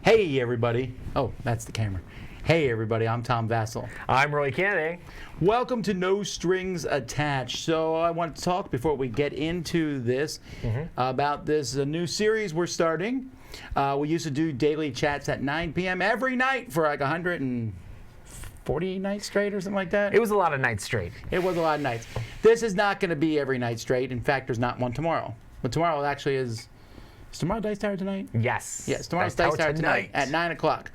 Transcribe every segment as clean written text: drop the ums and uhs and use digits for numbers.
Hey, everybody. Oh, that's the camera. Hey, everybody. I'm Tom Vassell. I'm Roy Kennedy. Welcome to No Strings Attached. So I want to talk before we get into this about this new series we're starting. We used to do daily chats at 9 p.m. every night for like 140 nights straight or something like that. It was a lot of nights straight. It was a lot of nights. This is not going to be every night straight. In fact, there's not one tomorrow. But tomorrow actually is tomorrow Dice Tower tonight? Yes. Yes, tomorrow's Dice Tower tonight at 9 o'clock.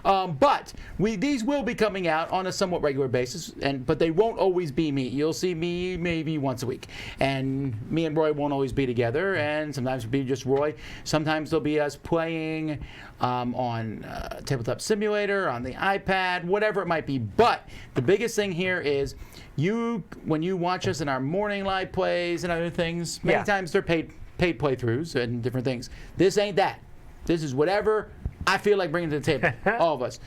But these will be coming out on a somewhat regular basis, but they won't always be me. You'll see me maybe once a week. And me and Roy won't always be together, and sometimes it'll be just Roy. Sometimes there'll be us playing on Tabletop Simulator, on the iPad, whatever it might be. But the biggest thing here is when you watch us in our morning live plays and other things, many times they're paid playthroughs and different things. This ain't that. This is whatever I feel like bringing to the table, all of us.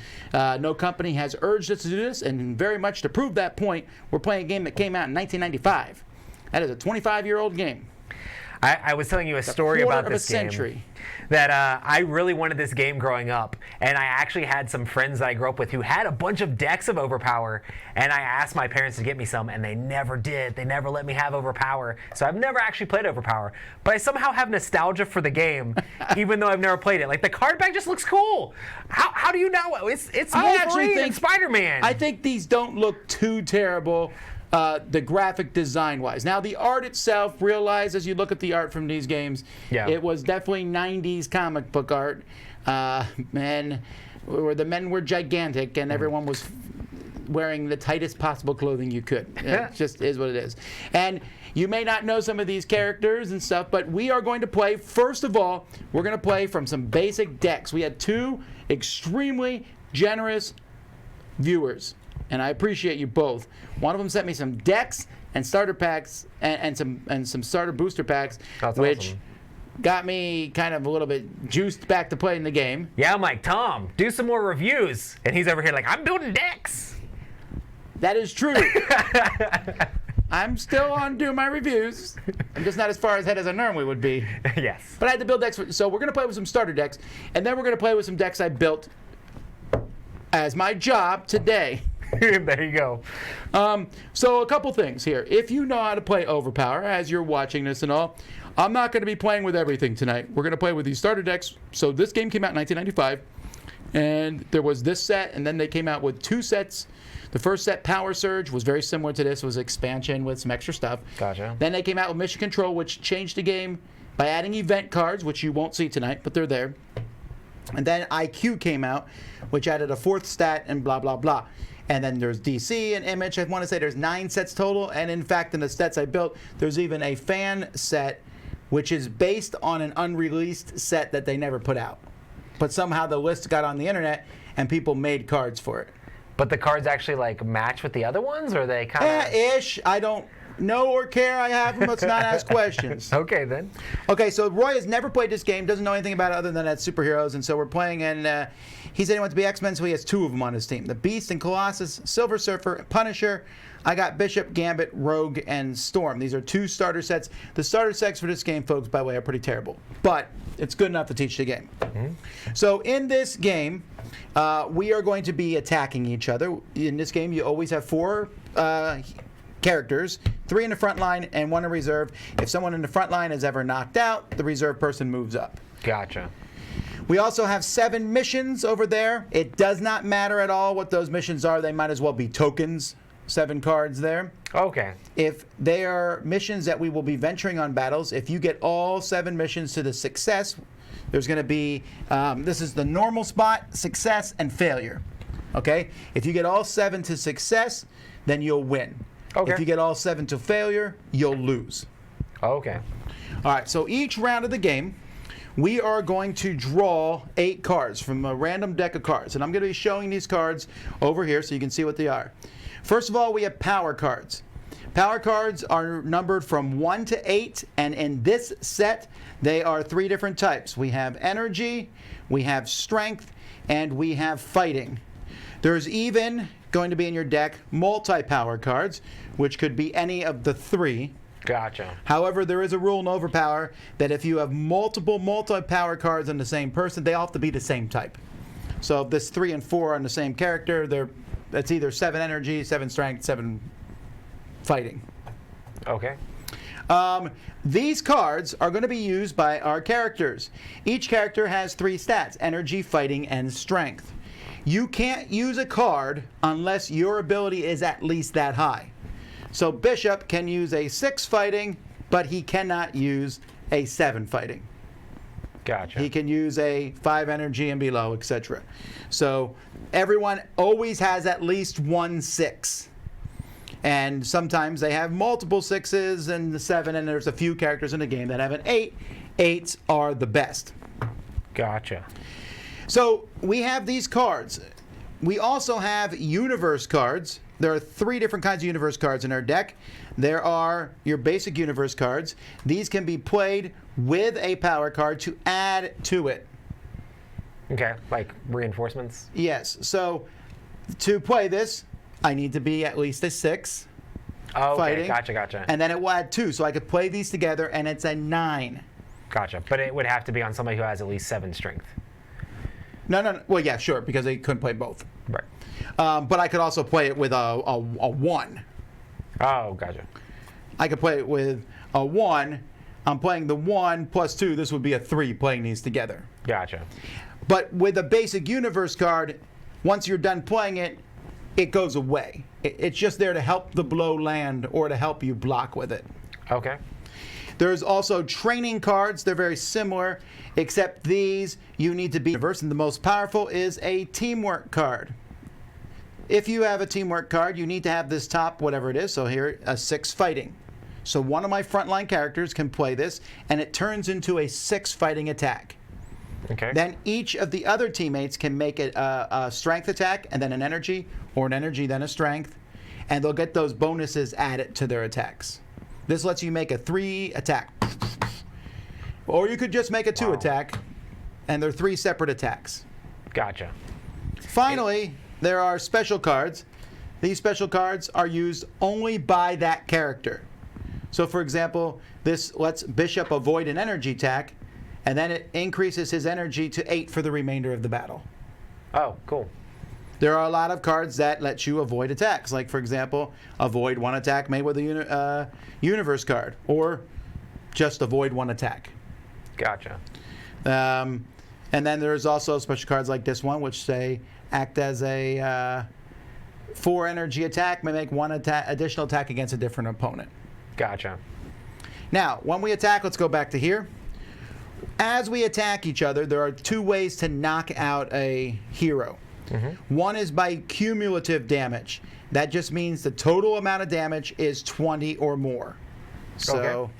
No company has urged us to do this, and very much to prove that point, we're playing a game that came out in 1995. That is a 25-year-old game. I was telling you a story about this game. Century. That I really wanted this game growing up, and I actually had some friends that I grew up with who had a bunch of decks of Overpower, and I asked my parents to get me some, and they never did. They never let me have Overpower, so I've never actually played Overpower. But I somehow have nostalgia for the game, even though I've never played it. Like, the card back just looks cool. How do you know? It's Wolverine and Spider-Man. I think these don't look too terrible. The graphic design wise. Now the art itself, realize as you look at the art from these games, it was definitely 90s comic book art. The men were gigantic and everyone was wearing the tightest possible clothing you could. It just is what it is. And you may not know some of these characters and stuff, but we are going to play, first of all, we're going to play from some basic decks. We had two extremely generous viewers, and I appreciate you both. One of them sent me some decks and starter packs and some starter booster packs, which got me kind of a little bit juiced back to playing the game. Yeah, I'm like, Tom, do some more reviews. And he's over here like, I'm building decks. That is true. I'm still on doing my reviews. I'm just not as far ahead as I normally would be. Yes. But I had to build decks. So we're going to play with some starter decks, and then we're going to play with some decks I built as my job today. There you go. So a couple things here. If you know how to play Overpower, as you're watching this and all, I'm not going to be playing with everything tonight. We're going to play with these starter decks. So this game came out in 1995, and there was this set, and then they came out with two sets. The first set, Power Surge, was very similar to this. It was expansion with some extra stuff. Gotcha. Then they came out with Mission Control, which changed the game by adding event cards, which you won't see tonight, but they're there. And then IQ came out, which added a fourth stat and blah, blah, blah. And then there's DC and Image. I want to say there's 9 sets total. And in fact, in the sets I built, there's even a fan set, which is based on an unreleased set that they never put out. But somehow the list got on the internet and people made cards for it. But the cards actually like match with the other ones, or they kind of... Ish. I don't know or care. I have them. Let's not ask questions. Okay, then. Okay, so Roy has never played this game, doesn't know anything about it other than that's superheroes, and so we're playing, and he said he wants to be X-Men, so he has 2 of them on his team. The Beast and Colossus, Silver Surfer, Punisher. I got Bishop, Gambit, Rogue, and Storm. These are 2 starter sets. The starter sets for this game, folks, by the way, are pretty terrible, but it's good enough to teach the game. So in this game, we are going to be attacking each other. In this game, you always have 4 characters, 3 in the front line and 1 in reserve. If someone in the front line is ever knocked out, the reserve person moves up. Gotcha. We also have 7 missions over there. It does not matter at all what those missions are. They might as well be tokens. 7 cards there. Okay. If they are missions that we will be venturing on battles, if you get all 7 missions to the success, there's going to be, this is the normal spot, success, and failure. Okay? If you get all 7 to success, then you'll win. Okay. If you get all 7 to failure, you'll lose. Okay. All right, so each round of the game, we are going to draw 8 cards from a random deck of cards. And I'm going to be showing these cards over here so you can see what they are. First of all, we have power cards. Power cards are numbered from 1 to 8, and in this set, they are 3 different types. We have energy, we have strength, and we have fighting. There's even going to be in your deck multi-power cards, which could be any of the 3. Gotcha. However, there is a rule in Overpower that if you have multiple multi-power cards on the same person, they all have to be the same type. So if this 3 and 4 on the same character, that's either 7 energy, 7 strength, 7 fighting. Okay. These cards are going to be used by our characters. Each character has 3 stats: energy, fighting, and strength. You can't use a card unless your ability is at least that high. So Bishop can use a 6 fighting, but he cannot use a 7 fighting. Gotcha. He can use a 5 energy and below, etc. So everyone always has at least 1 6. And sometimes they have multiple 6s and the 7, and there's a few characters in the game that have an 8. 8s are the best. Gotcha. So we have these cards. We also have universe cards. There are 3 different kinds of universe cards in our deck. There are your basic universe cards. These can be played with a power card to add to it. Okay, like reinforcements? Yes. So to play this, I need to be at least a 6 okay, fighting. Gotcha. And then it will add 2. So I could play these together, and it's a 9. Gotcha. But it would have to be on somebody who has at least 7 strength. No. Well, yeah, sure, because they couldn't play both. Right. But I could also play it with a 1. Oh, gotcha. I could play it with a 1. I'm playing the 1 plus 2. This would be a 3 playing these together. Gotcha. But with a basic universe card, once you're done playing it, it goes away. It's just there to help the blow land or to help you block with it. Okay. There's also training cards. They're very similar, except these you need to be universe, and the most powerful is a teamwork card. If you have a teamwork card, you need to have this top, whatever it is. So here, a 6 fighting. So one of my frontline characters can play this, and it turns into a 6 fighting attack. Okay. Then each of the other teammates can make it a strength attack, and then an energy, or an energy, then a strength, and they'll get those bonuses added to their attacks. This lets you make a 3 attack. Or you could just make a 2 attack, and they're 3 separate attacks. Gotcha. Finally, there are special cards. These special cards are used only by that character. So for example, this lets Bishop avoid an energy attack, and then it increases his energy to 8 for the remainder of the battle. Oh, cool. There are a lot of cards that let you avoid attacks. Like, for example, avoid 1 attack made with a universe card, or just avoid 1 attack. Gotcha. And then there's also special cards like this one, which say act as a 4 energy attack, may make 1 additional attack against a different opponent. Gotcha. Now, when we attack, let's go back to here. As we attack each other, there are 2 ways to knock out a hero. Mm-hmm. One is by cumulative damage. That just means the total amount of damage is 20 or more. So,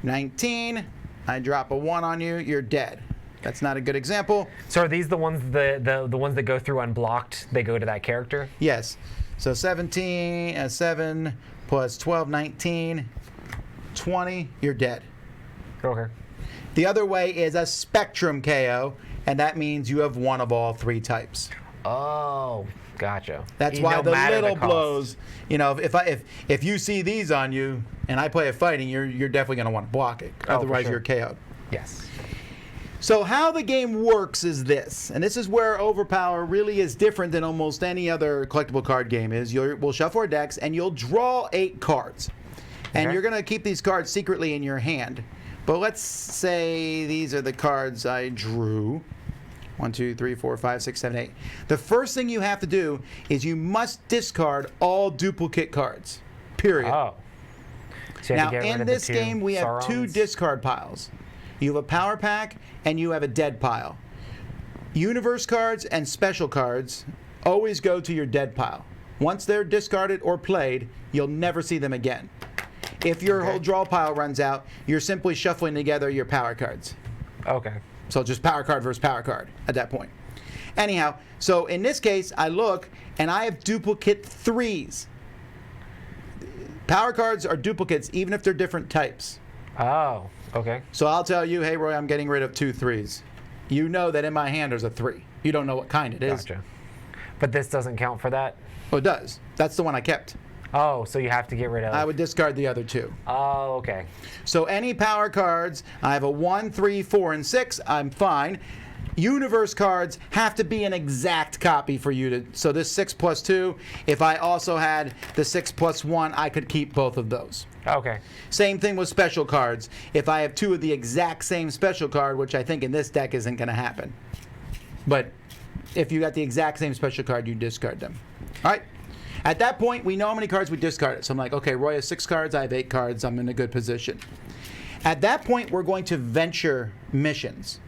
19, I drop a 1 on you, you're dead. That's not a good example. So are these the ones the ones that go through unblocked? They go to that character? Yes. So 17, 7 plus 12, 19, 20, you're dead. Okay. The other way is a spectrum KO, and that means you have one of all 3 types. Oh, gotcha. That's why the little blows. You know, if you see these on you, and I play a fighting, you're definitely going to want to block it. Otherwise, you're KO'd. Yes. So how the game works is this, and this is where Overpower really is different than almost any other collectible card game is. We'll shuffle our decks, and you'll draw 8 cards. And you're going to keep these cards secretly in your hand. But let's say these are the cards I drew. 1, 2, 3, 4, 5, 6, 7, 8. The first thing you have to do is you must discard all duplicate cards. Period. Oh. So now, in this game, we have 2 discard piles. You have a power pack, and you have a dead pile. Universe cards and special cards always go to your dead pile. Once they're discarded or played, you'll never see them again. If your whole draw pile runs out, you're simply shuffling together your power cards. Okay. So just power card versus power card at that point. Anyhow, so in this case, I look, and I have duplicate 3s. Power cards are duplicates even if they're different types. Oh, okay. So I'll tell you, hey, Roy, I'm getting rid of 2 3s. You know that in my hand there's a 3. You don't know what kind it is. Gotcha. But this doesn't count for that? Oh, it does. That's the one I kept. Oh, so you have to get rid of... I would discard the other 2. Oh, okay. So any power cards, I have a 1, 3, 4, and 6, I'm fine. Universe cards have to be an exact copy for you to... So this 6 plus 2, if I also had the 6 plus 1, I could keep both of those. Okay. Same thing with special cards. If I have 2 of the exact same special card, which I think in this deck isn't going to happen. But if you got the exact same special card, you discard them. All right. At that point, we know how many cards we discarded. So I'm like, okay, Roy has 6 cards, I have 8 cards, I'm in a good position. At that point, we're going to venture missions.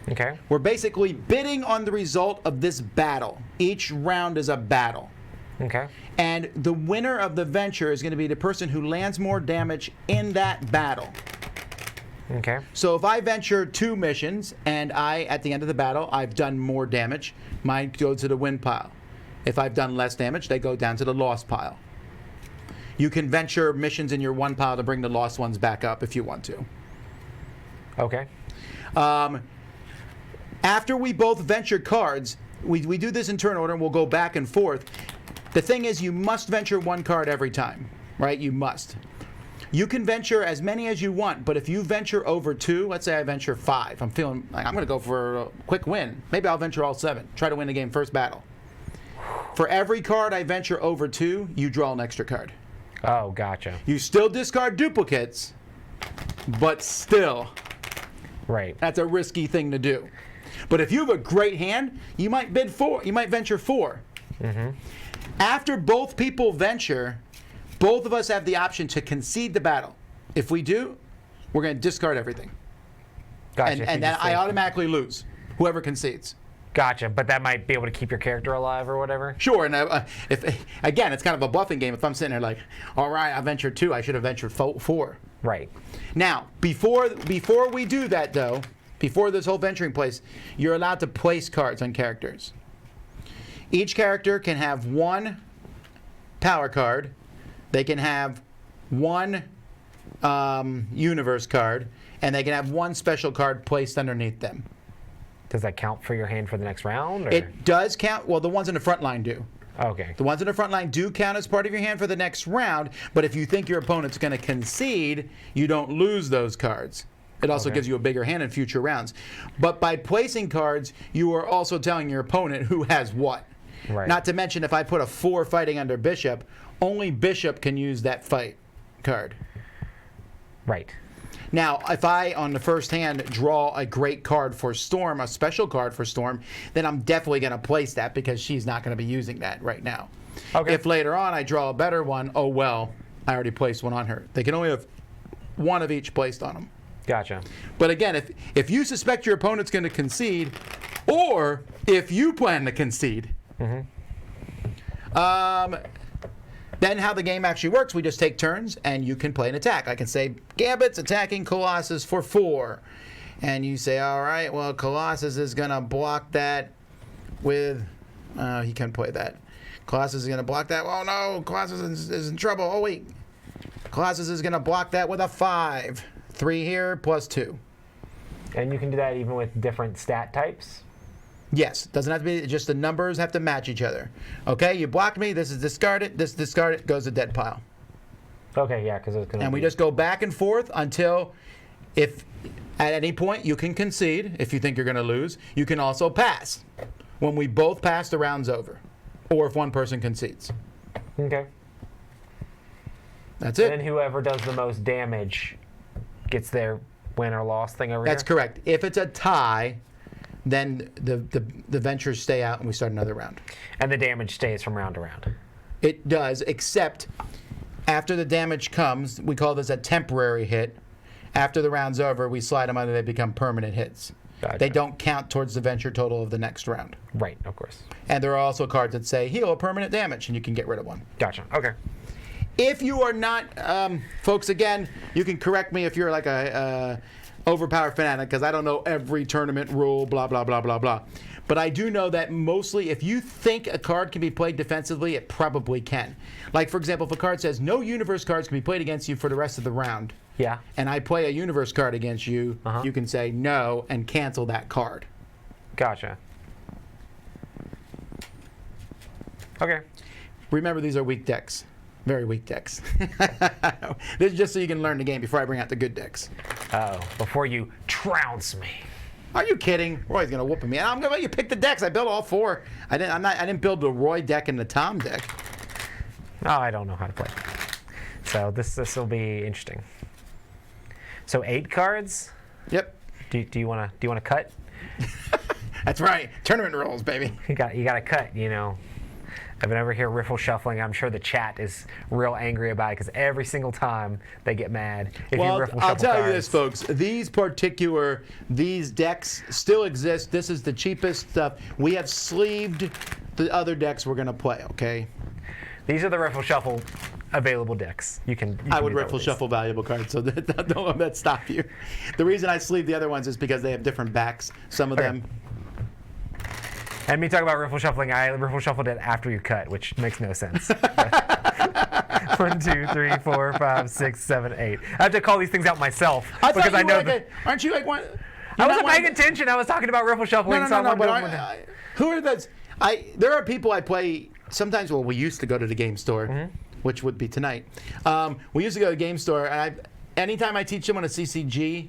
Okay. We're basically bidding on the result of this battle. Each round is a battle. Okay. And the winner of the venture is going to be the person who lands more damage in that battle. Okay. So if I venture 2 missions and at the end of the battle, I've done more damage, mine go to the win pile. If I've done less damage, they go down to the loss pile. You can venture missions in your 1 pile to bring the lost ones back up if you want to. Okay. After we both venture cards, we do this in turn order and we'll go back and forth. The thing is, you must venture 1 card every time, right? You must. You can venture as many as you want, but if you venture over 2, let's say I venture 5, I'm feeling like I'm going to go for a quick win. Maybe I'll venture all 7, try to win the game first battle. For every card I venture over 2, you draw an extra card. Oh, gotcha. You still discard duplicates, but still, right. That's a risky thing to do. But if you have a great hand, you might bid 4. You might venture 4. Mm-hmm. After both people venture, both of us have the option to concede the battle. If we do, we're going to discard everything. Gotcha. And then I automatically lose, whoever concedes. Gotcha, but that might be able to keep your character alive or whatever? Sure, and if again, it's kind of a bluffing game. If I'm sitting there like, all right, I ventured 2, I should have ventured 4. Right. Now, before we do that, though, before this whole venturing place, you're allowed to place cards on characters. Each character can have 1 power card. They can have 1 universe card, and they can have 1 special card placed underneath them. Does that count for your hand for the next round? Or? It does count. Well, the ones in the front line do. Okay. The ones in the front line do count as part of your hand for the next round, but if you think your opponent's going to concede, you don't lose those cards. It also gives you a bigger hand in future rounds. But by placing cards, you are also telling your opponent who has what. Right. Not to mention, if I put a 4 fighting under Bishop, only Bishop can use that fight card. Right. Now, if I, on the first hand, draw a great card for Storm, a special card for Storm, then I'm definitely going to place that because she's not going to be using that right now. Okay. If later on I draw a better one, oh well, I already placed 1 on her. They can only have 1 of each placed on them. Gotcha. But again, if you suspect your opponent's going to concede, or if you plan to concede, then how the game actually works, we just take turns, and you can play an attack. I can say, Gambit's attacking Colossus for 4. And you say, all right, well, Colossus is going to block that with... he can't play that. Colossus is going to block that. Oh, no, Colossus is in trouble. Oh, wait. Colossus is going to block that with a 5. 3 here, plus 2. And you can do that even with different stat types? Yes, doesn't have to be, just the numbers have to match each other. Okay, you blocked me, this is discarded, this discarded, goes to dead pile. Okay, yeah, because it's going to And we just go back and forth until, if at any point you can concede, if you think you're going to lose, you can also pass. When we both pass, the round's over. Or if one person concedes. Okay. That's it. And then whoever does the most damage gets their win or loss thing over here? That's correct. If it's a tie, then the ventures stay out and we start another round. And the damage stays from round to round? It does, except after the damage comes, we call this a temporary hit. After the round's over, we slide them under, they become permanent hits. Gotcha. They don't count towards the venture total of the next round. Right, of course. And there are also cards that say heal a permanent damage, and you can get rid of 1. Gotcha, okay. If you are not, folks, again, you can correct me if you're like a Overpower fanatic, because I don't know every tournament rule, blah, blah, blah, blah, blah. But I do know that mostly if you think a card can be played defensively, it probably can. Like, for example, if a card says no universe cards can be played against you for the rest of the round, yeah, and I play a universe card against you, you can say no and cancel that card. Gotcha. Okay. Remember, these are weak decks. Very weak decks. This is just so you can learn the game before I bring out the good decks. Uh-oh. Before you trounce me. Are you kidding? Roy's gonna whoop me. I'm gonna let you pick the decks. I built all 4. I didn't build the Roy deck and the Tom deck. Oh, I don't know how to play. So this will be interesting. So 8 cards. Yep. Do you wanna cut? That's right. Tournament rules, baby. You got to cut. You know. If I ever hear riffle shuffling, I'm sure the chat is real angry about it because every single time they get mad if you riffle shuffle I'll tell cards. you this, folks. These decks still exist. This is the cheapest stuff. We have sleeved the other decks we're going to play, okay? These are the riffle shuffle available decks. I would riffle shuffle valuable cards, so don't let that stop you. The reason I sleeve the other ones is because they have different backs. Some of them. And me talking about riffle shuffling, I riffle shuffled it after you cut, which makes no sense. 1, 2, 3, 4, 5, 6, 7, 8. I have to call these things out myself because I know that. Aren't you like one? I wasn't paying attention. I was talking about riffle shuffling. No. But who are those? There are people I play sometimes. Well, we used to go to the game store, which would be tonight. We used to go to the game store, and anytime I teach someone a CCG.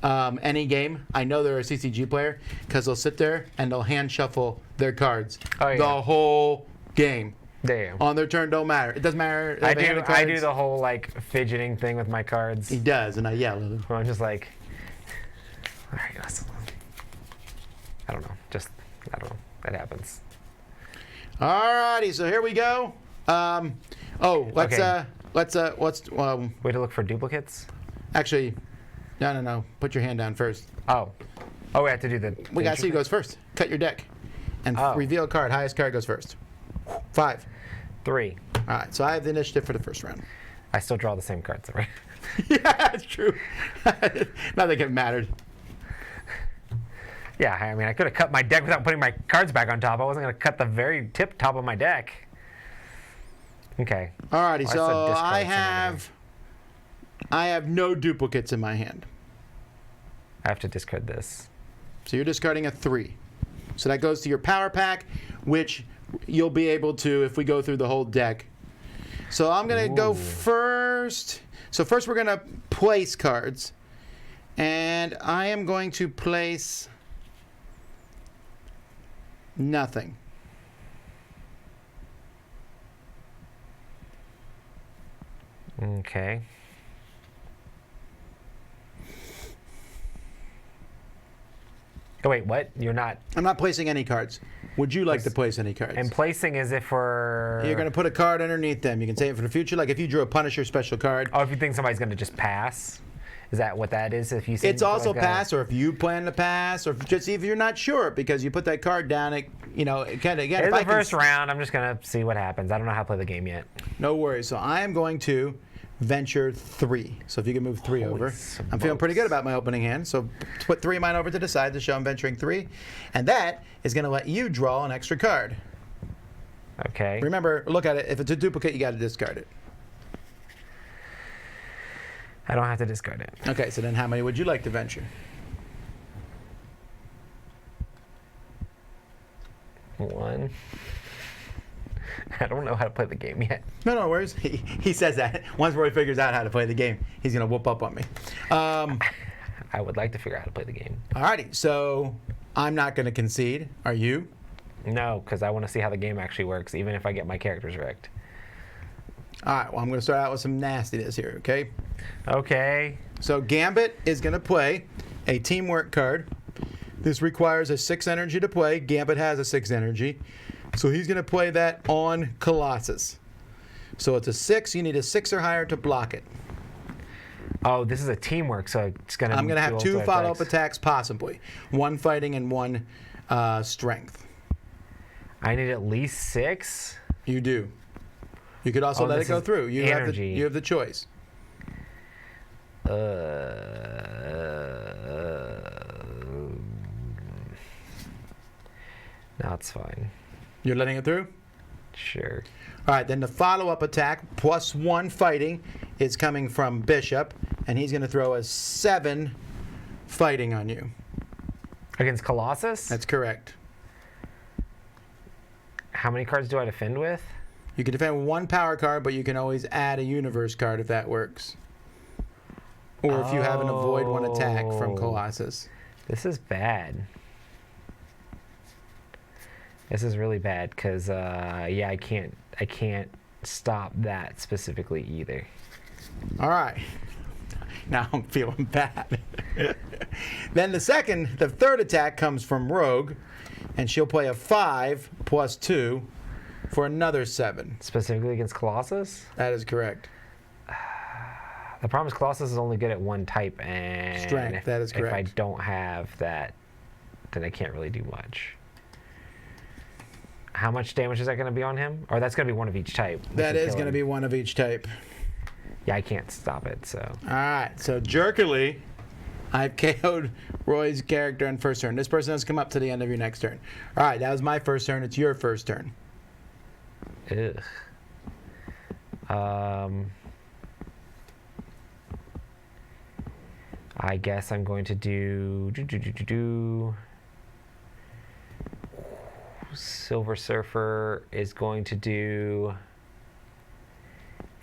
Any game, I know they're a CCG player because they'll sit there and they'll hand shuffle their cards the whole game. Damn. On their turn, don't matter. It doesn't matter. I do the whole like fidgeting thing with my cards. He does, and I yell at him. I'm just like, all right, I don't know. I don't know. That happens. Alrighty, so here we go. Let's way to look for duplicates. Actually. No. Put your hand down first. Oh, we have to do the. We got to see who goes first. Cut your deck, and reveal a card. Highest card goes first. 5. 3. All right. So I have the initiative for the first round. I still draw the same cards, right? Yeah, that's true. Nothing it mattered. Yeah, I mean, I could have cut my deck without putting my cards back on top. I wasn't going to cut the very top of my deck. Okay. Alrighty. So I have no duplicates in my hand. I have to discard this. So you're discarding a 3. So that goes to your power pack, which you'll be able to if we go through the whole deck. So I'm going to go first. So first we're going to place cards. And I am going to place nothing. Okay. Oh, wait, what? You're not... I'm not placing any cards. Would you like to place any cards? And placing is if we're... You're going to put a card underneath them. You can save it for the future. Like if you drew a Punisher special card. Oh, if you think somebody's going to just pass? Is that what that is? If you It's also like pass, or if you plan to pass, or just if you're not sure, because you put that card down, it kind of... Again, it's the first round. I'm just going to see what happens. I don't know how to play the game yet. No worries. So I am going to venture 3. So if you can move 3 over. Smokes. I'm feeling pretty good about my opening hand. So put 3 of mine over to the side to show I'm venturing 3. And that is going to let you draw an extra card. Okay. Remember, look at it. If it's a duplicate, you got to discard it. I don't have to discard it. Okay, so then how many would you like to venture? 1. I don't know how to play the game yet. No worries. He says that. Once Roy figures out how to play the game, he's going to whoop up on me. I would like to figure out how to play the game. Alrighty, so I'm not going to concede. Are you? No, because I want to see how the game actually works, even if I get my characters wrecked. Alright, well, I'm going to start out with some nastiness here, okay? Okay. So Gambit is going to play a teamwork card. This requires a 6 energy to play. Gambit has a 6 energy. So he's going to play that on Colossus. So it's a 6. You need a 6 or higher to block it. Oh, this is a teamwork, so it's going to... I'm going to have 2 follow-up attacks, possibly. 1 fighting and 1 strength. I need at least 6? You do. You could also let it go through. You have the choice. No, it's fine. You're letting it through? Sure. All right, then the follow-up attack, plus 1 fighting, is coming from Bishop, and he's going to throw a 7 fighting on you. Against Colossus? That's correct. How many cards do I defend with? You can defend with one power card, but you can always add a universe card if that works. Or if you have an avoid one attack from Colossus. This is bad. This is really bad because yeah, I can't stop that specifically either. All right. Now I'm feeling bad. Then the third attack comes from Rogue, and she'll play a 5 plus 2 for another 7. Specifically against Colossus? That is correct. The problem is Colossus is only good at one type, and Strength, that is correct. If I don't have that, then I can't really do much. How much damage is that going to be on him? Or that's going to be one of each type. That is going to be one of each type. Yeah, I can't stop it, so. All right, so jerkily, I've KO'd Roy's character on first turn. This person has come up to the end of your next turn. All right, that was my first turn. It's your first turn. Ugh. I guess I'm going to do Silver Surfer is going to do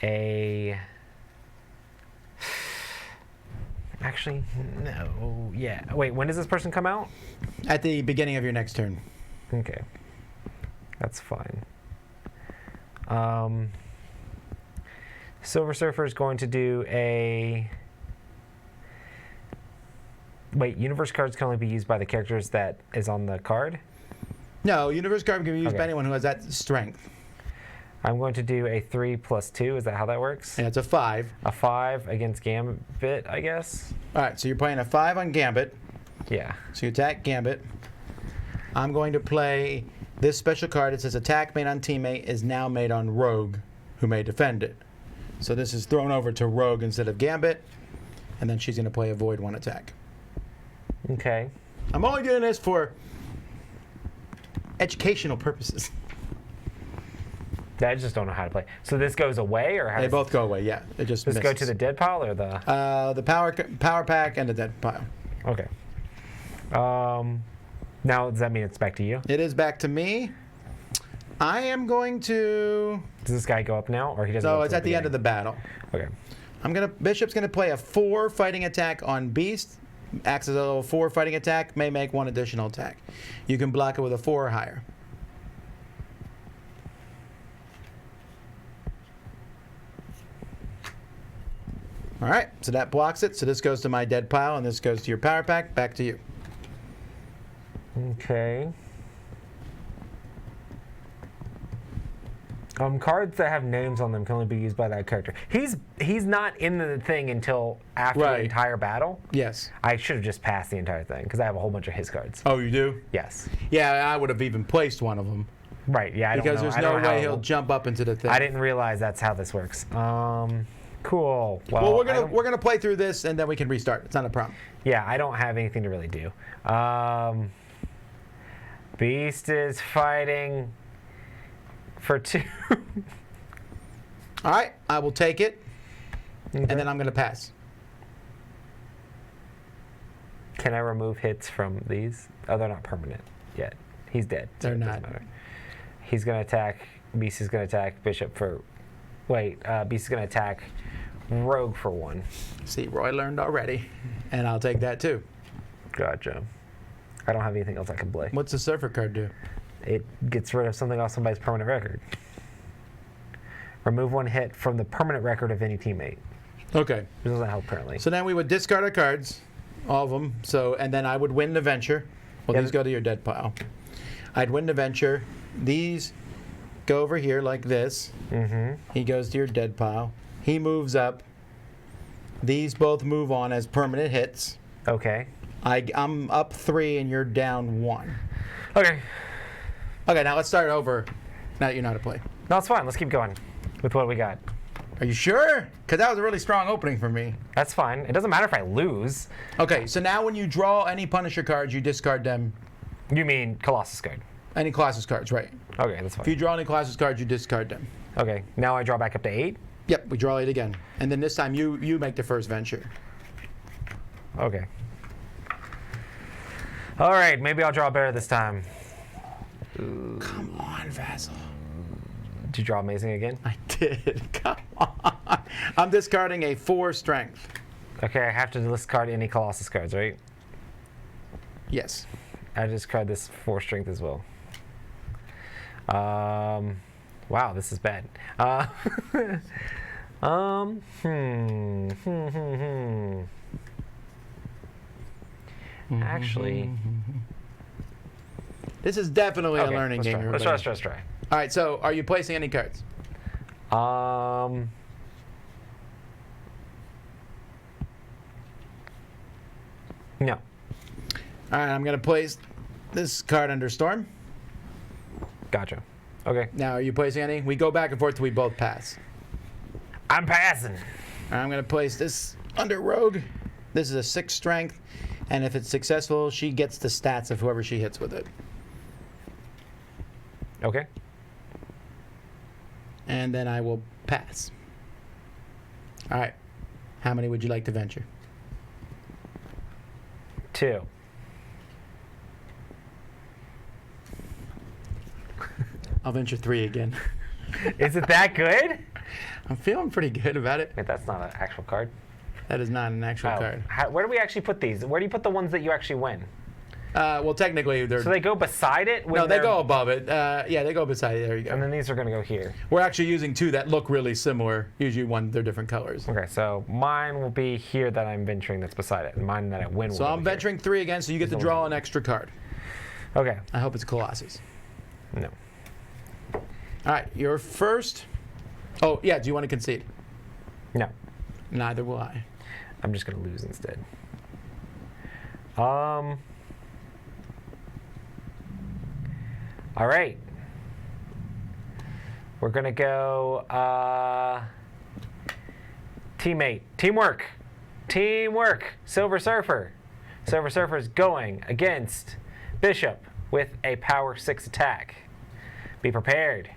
a... Actually, no. Yeah. Wait, when does this person come out? At the beginning of your next turn. Okay. That's fine. Silver Surfer is going to do a... Wait, universe cards can only be used by the characters that is on the card? No, universe card can be used by anyone who has that strength. I'm going to do a 3 plus 2. Is that how that works? And it's a 5. A 5 against Gambit, I guess? All right, so you're playing a 5 on Gambit. Yeah. So you attack Gambit. I'm going to play this special card. It says attack made on teammate is now made on Rogue, who may defend it. So this is thrown over to Rogue instead of Gambit. And then she's going to play avoid one attack. Okay. I'm only doing this for educational purposes. I just don't know how to play. So this goes away, or how They both go away. Yeah, it just does misses. this go to the dead pile or the power pack and the dead pile. Okay. Now does that mean it's back to you? It is back to me. I am going to. Does this guy go up now, or he doesn't? No, it's at the end of the battle. Okay. Bishop's gonna play a 4 fighting attack on Beast. Acts as a level 4 fighting attack. May make 1 additional attack. You can block it with a 4 or higher. All right, so that blocks it. So this goes to my dead pile, and this goes to your power pack. Back to you. Okay. Cards that have names on them can only be used by that character. He's not in the thing until after the entire battle. Yes. I should have just passed the entire thing because I have a whole bunch of his cards. Oh, you do? Yes. Yeah, I would have even placed one of them. Right. Yeah. Because there's no way he'll jump up into the thing. I didn't realize that's how this works. Cool. Well, we're gonna play through this and then we can restart. It's not a problem. Yeah, I don't have anything to really do. Beast is fighting for 2. All right, I will take it, and then I'm gonna pass. Can I remove hits from these? Oh, they're not permanent yet. He's dead. So they're not. He's gonna attack. Beast is gonna attack Bishop for. Wait, Beast is gonna attack Rogue for 1. See, Roy learned already, and I'll take that too. Gotcha. I don't have anything else I can play. What's the Surfer card do? It gets rid of something off somebody's permanent record. Remove 1 hit from the permanent record of any teammate. Okay. This doesn't help currently. So then we would discard our cards, all of them. So, and then I would win the venture. Well, these go to your dead pile. I'd win the venture. These go over here like this. Mm-hmm. He goes to your dead pile. He moves up. These both move on as permanent hits. Okay. I'm up 3 and you're down 1. Okay. Okay, now let's start over. Now that you know how to play. No, it's fine. Let's keep going with what we got. Are you sure? Because that was a really strong opening for me. That's fine. It doesn't matter if I lose. Okay, so now when you draw any Punisher cards, you discard them. You mean Colossus card? Any Colossus cards, right. Okay, that's fine. If you draw any Colossus cards, you discard them. Okay, now I draw back up to 8? Yep, we draw 8 again. And then this time you make the first venture. Okay. All right, maybe I'll draw better this time. Come on, Vassal. Did you draw amazing again? I did. Come on. I'm discarding a 4 strength. Okay, I have to discard any Colossus cards, right? Yes. I discard this 4 strength as well. Wow, this is bad. Actually, this is definitely a learning game. Let's try. All right, so are you placing any cards? No. All right, I'm going to place this card under Storm. Gotcha. Okay. Now, are you placing any? We go back and forth till we both pass. I'm passing. All right, I'm going to place this under Rogue. This is a 6 strength, and if it's successful, she gets the stats of whoever she hits with it. Okay. And then I will pass. All right. How many would you like to venture? 2. I'll venture 3 again. Is it that good? I'm feeling pretty good about it. Wait, that's not an actual card. That is not an actual card. Where do we actually put these? Where do you put the ones that you actually win? Well, technically, they're... So they go beside it? No, they go above it. Yeah, they go beside it. There you go. And then these are going to go here. We're actually using 2 that look really similar. Usually they're different colors. Okay, so mine will be here that I'm venturing that's beside it, and mine that I win will So be I'm venturing 3 again, so you get to draw an extra card. Okay. I hope it's Colossus. No. All right, your first... Oh, yeah, do you want to concede? No. Neither will I. I'm just going to lose instead. All right. We're going to go teammate. Teamwork. Teamwork. Silver Surfer. Silver Surfer is going against Bishop with a power 6 attack. Be prepared.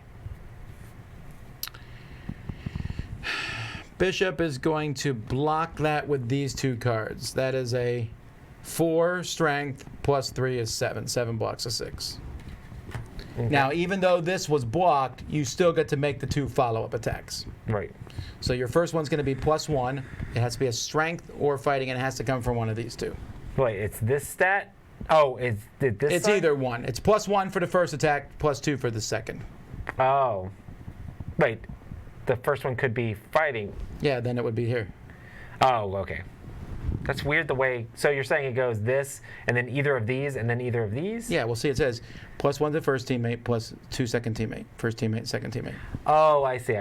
Bishop is going to block that with these 2 cards. That is a 4 strength plus 3 is 7. 7 blocks a 6. Okay. Now, even though this was blocked, you still get to make the 2 follow-up attacks. Right. So your first one's going to be plus 1. It has to be a strength or fighting, and it has to come from one of these 2. Wait, it's this stat? Oh, it's this It's side? either one. It's plus 1 for the first attack, plus 2 for the second. Oh. Wait, the first one could be fighting. Yeah, then it would be here. Oh, okay. That's weird the way... So you're saying it goes this, and then either of these, and then either of these? Yeah, we'll see. It says plus 1 to first teammate, plus 2 second teammate. First teammate, second teammate. Oh, I see.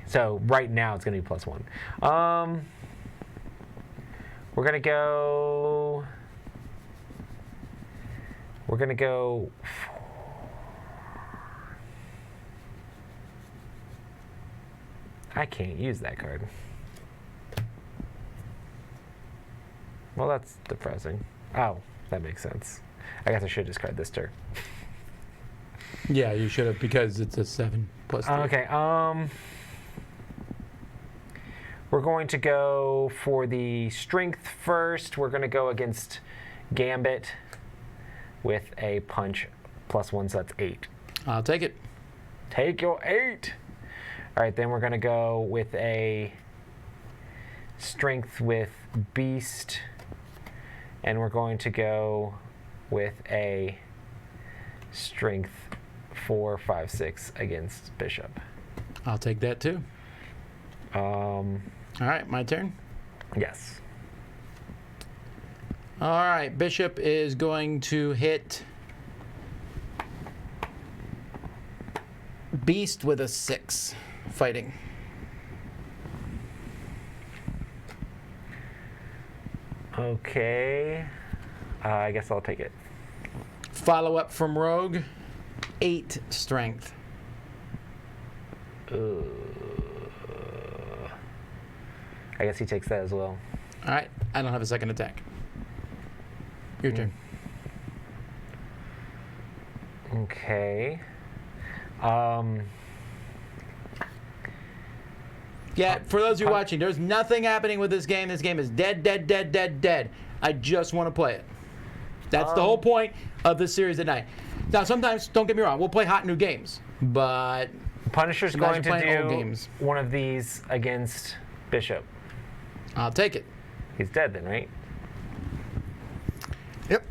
So right now it's going to be plus 1. We're going to go... I can't use that card. Well, that's depressing. Oh, that makes sense. I guess I should discard this turn. Yeah, you should have, because it's a 7 plus 3. Okay, we're going to go for the strength first. We're going to go against Gambit with a punch plus 1, so that's 8. I'll take it. Take your 8. All right, then we're going to go with a strength with Beast, and we're going to go with a strength 4, 5, 6 against Bishop. I'll take that too. All right, my turn. Yes. All right, Bishop is going to hit Beast with a 6, fighting. Okay. I guess I'll take it. Follow up from Rogue, 8 strength. I guess he takes that as well. All right, I don't have a second attack. Your turn. Okay. Yeah, for those of you watching, there's nothing happening with this game. This game is dead, dead, dead, dead, dead. I just want to play it. That's the whole point of this series at night. Now, sometimes, don't get me wrong, we'll play hot new games, but Punisher's Imagine going to playing old do games. one of these against Bishop. I'll take it. He's dead then, right? Yep.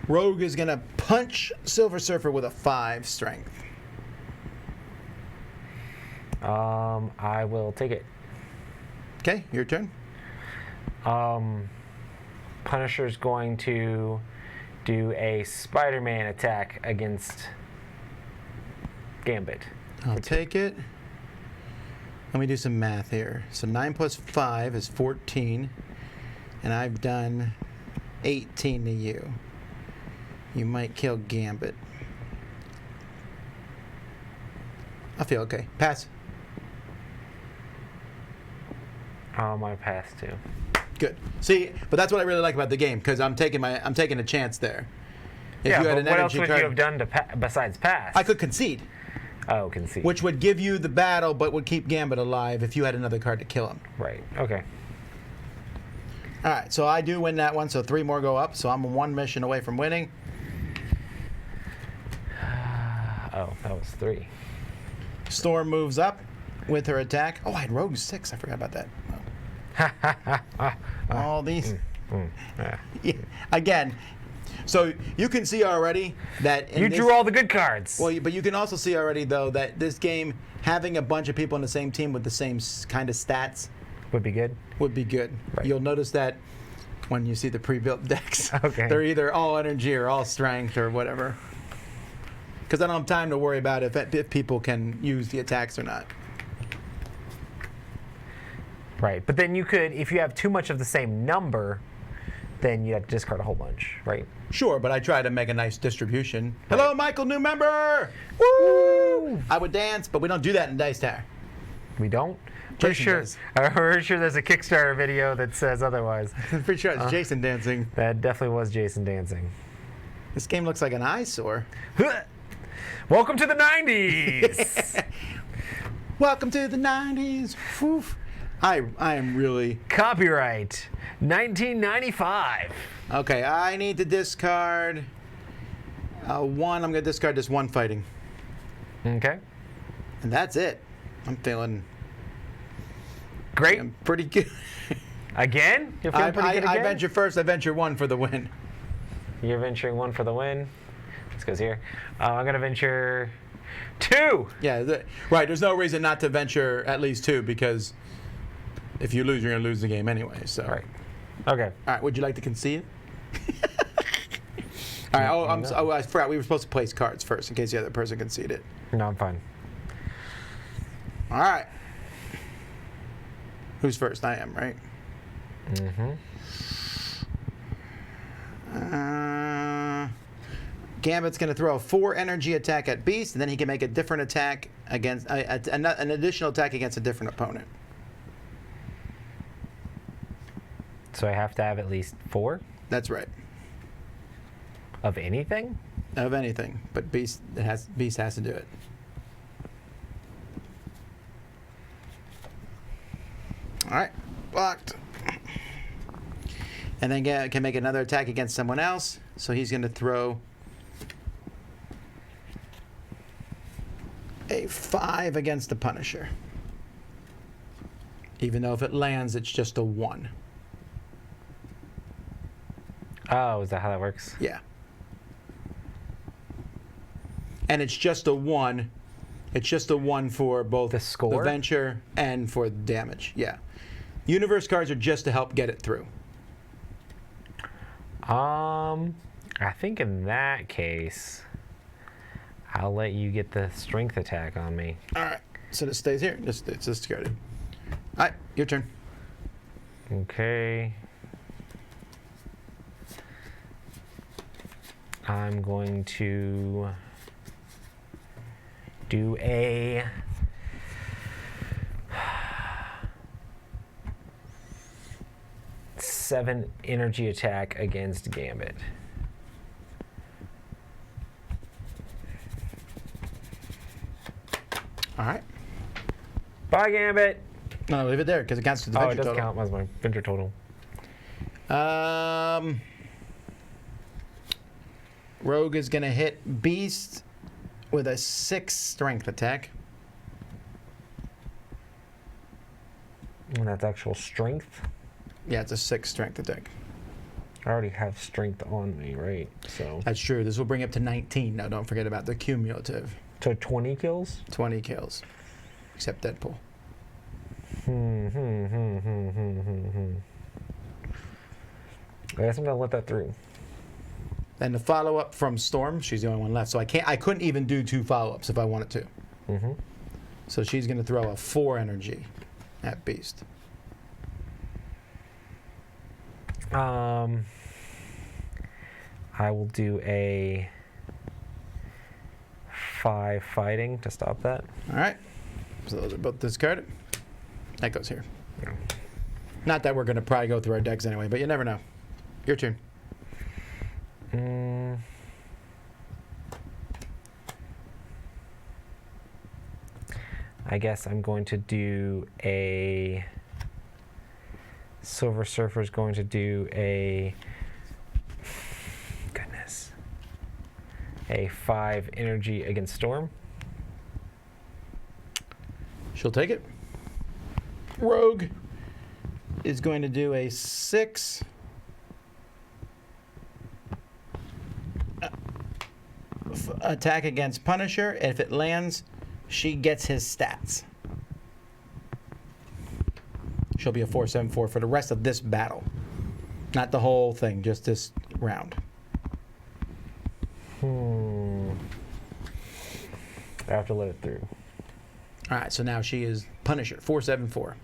Rogue is going to punch Silver Surfer with a 5 strength. I will take it. Okay, your turn. Punisher's going to do a Spider-Man attack against Gambit. I'll take it. Let me do some math here. So 9 plus 5 is 14. And I've done 18 to you. You might kill Gambit. I feel okay. Pass. I pass too. Good. See, but that's what I really like about the game because I'm taking a chance there. If Yeah, you had but an what else energy would card, you have done to besides pass? I could concede, Oh, concede. which would give you the battle, but would keep Gambit alive if you had another card to kill him. Right. Okay. All right, so I do win that one, so 3 more go up. So I'm 1 mission away from winning. Oh, that was 3. Storm moves up with her attack. Oh, I had Rogue 6. I forgot about that. All these. Yeah. Again, so you can see already that You drew all the good cards. Well, but you can also see already though that this game having a bunch of people on the same team with the same kind of stats Would be good. would be good. Right. You'll notice that when you see the pre-built decks. Okay. They're either all energy or all strength or whatever. Because I don't have time to worry about if people can use the attacks or not. Right. But then you could, if you have too much of the same number, then you have to discard a whole bunch, right? Sure, but I try to make a nice distribution. Right. Hello, Michael, new member! Woo! I would dance, but we don't do that in Dice Tower. We don't? Jason I'm pretty sure there's a Kickstarter video that says otherwise. I'm pretty sure it's Jason dancing. That definitely was Jason dancing. This game looks like an eyesore. Welcome to the 90s! Welcome to the 90s. Whew. I am really... Copyright 1995. Okay, I need to discard 1. I'm going to discard this 1 fighting. Okay. And that's it. I'm feeling... Great. I'm pretty good. Again? You're feeling pretty good again? I venture first. I venture 1 for the win. You're venturing 1 for the win. This goes here. I'm going to venture 2. Yeah, right. There's no reason not to venture at least 2 because if you lose, you're going to lose the game anyway. So. Right. Okay. All right. Would you like to concede? All right. I forgot we were supposed to place cards first in case the other person conceded. No, I'm fine. All right. Who's first? I am, right? Mm-hmm. Gambit's going to throw a 4 energy attack at Beast, and then he can make a different attack against an additional attack against a different opponent. So I have to have at least 4 That's right. of anything? Of anything, but Beast has to do it. All right, blocked. And then can make another attack against someone else. So he's going to throw a 5 against the Punisher. Even though if it lands, it's just a 1. Oh, is that how that works? Yeah. And it's just a 1. It's just a 1 for both the score, the venture, and for the damage. Yeah. Universe cards are just to help get it through. I think in that case, I'll let you get the strength attack on me. All right. So this stays here. It's discarded. All right. Your turn. Okay. I'm going to do a 7 energy attack against Gambit. All right. Bye, Gambit. No, leave it there because it counts to the venture it does total. count as my venture total. Rogue is going to hit Beast with a 6 strength attack. And that's actual strength? Yeah, it's a 6 strength attack. I already have strength on me, right? So That's true. This will bring up to 19. Now, don't forget about the cumulative. So 20 kills? 20 kills. Except Deadpool. I guess I'm gonna let that through. And the follow-up from Storm, she's the only one left. So I couldn't even do 2 follow-ups if I wanted to. So she's going to throw a 4 energy at Beast. I will do a 5 fighting to stop that. All right. So those are both discarded. That goes here. Not that we're going to probably go through our decks anyway, but you never know. Your turn. I guess I'm going to do a Silver Surfer's going to do a a 5 energy against Storm. She'll take it. Rogue is going to do a 6 attack against Punisher. If it lands, she gets his stats. She'll be a 4/7/4 for the rest of this battle. Not the whole thing, just this round. I have to let it through. All right, so now she is Punisher, 4/7/4.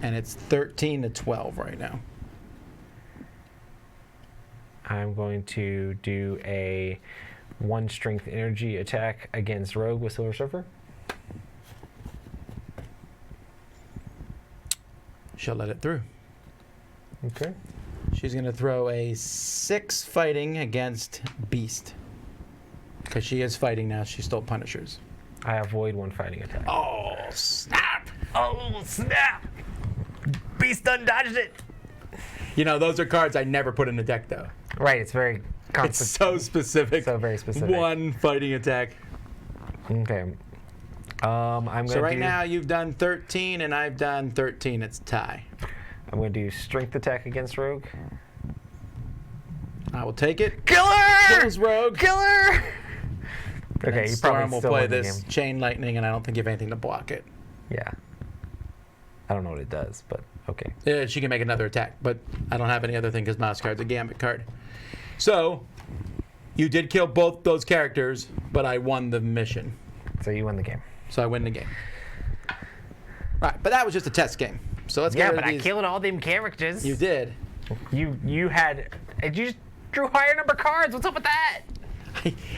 And it's 13-12 right now. I'm going to do a 1 strength energy attack against Rogue with Silver Surfer. She'll let it through. Okay. She's going to throw a 6 fighting against Beast. Because she is fighting now. She stole Punishers. I avoid 1 fighting attack. Oh, snap! Oh, snap! Beast done dodged it! You know, those are cards I never put in the deck, though. Right, it's very... It's so specific. So very specific. 1 fighting attack. Okay. I'm going to So right now you've done 13 and I've done 13. It's tie. I'm going to do strength attack against Rogue. I will take it. Killer! Kills Rogue. Killer! Okay, you Storm probably will still play win the this game. Chain Lightning, and I don't think you have anything to block it. Yeah. I don't know what it does, but okay. Yeah, she can make another attack, but I don't have any other thing because Mouse Card's a Gambit card. So, you did kill both those characters, but I won the mission. So you win the game. So I win the game. Right, but that was just a test game. So let's get rid of these. I killed all them characters. You did. You had... You just drew higher number cards. What's up with that?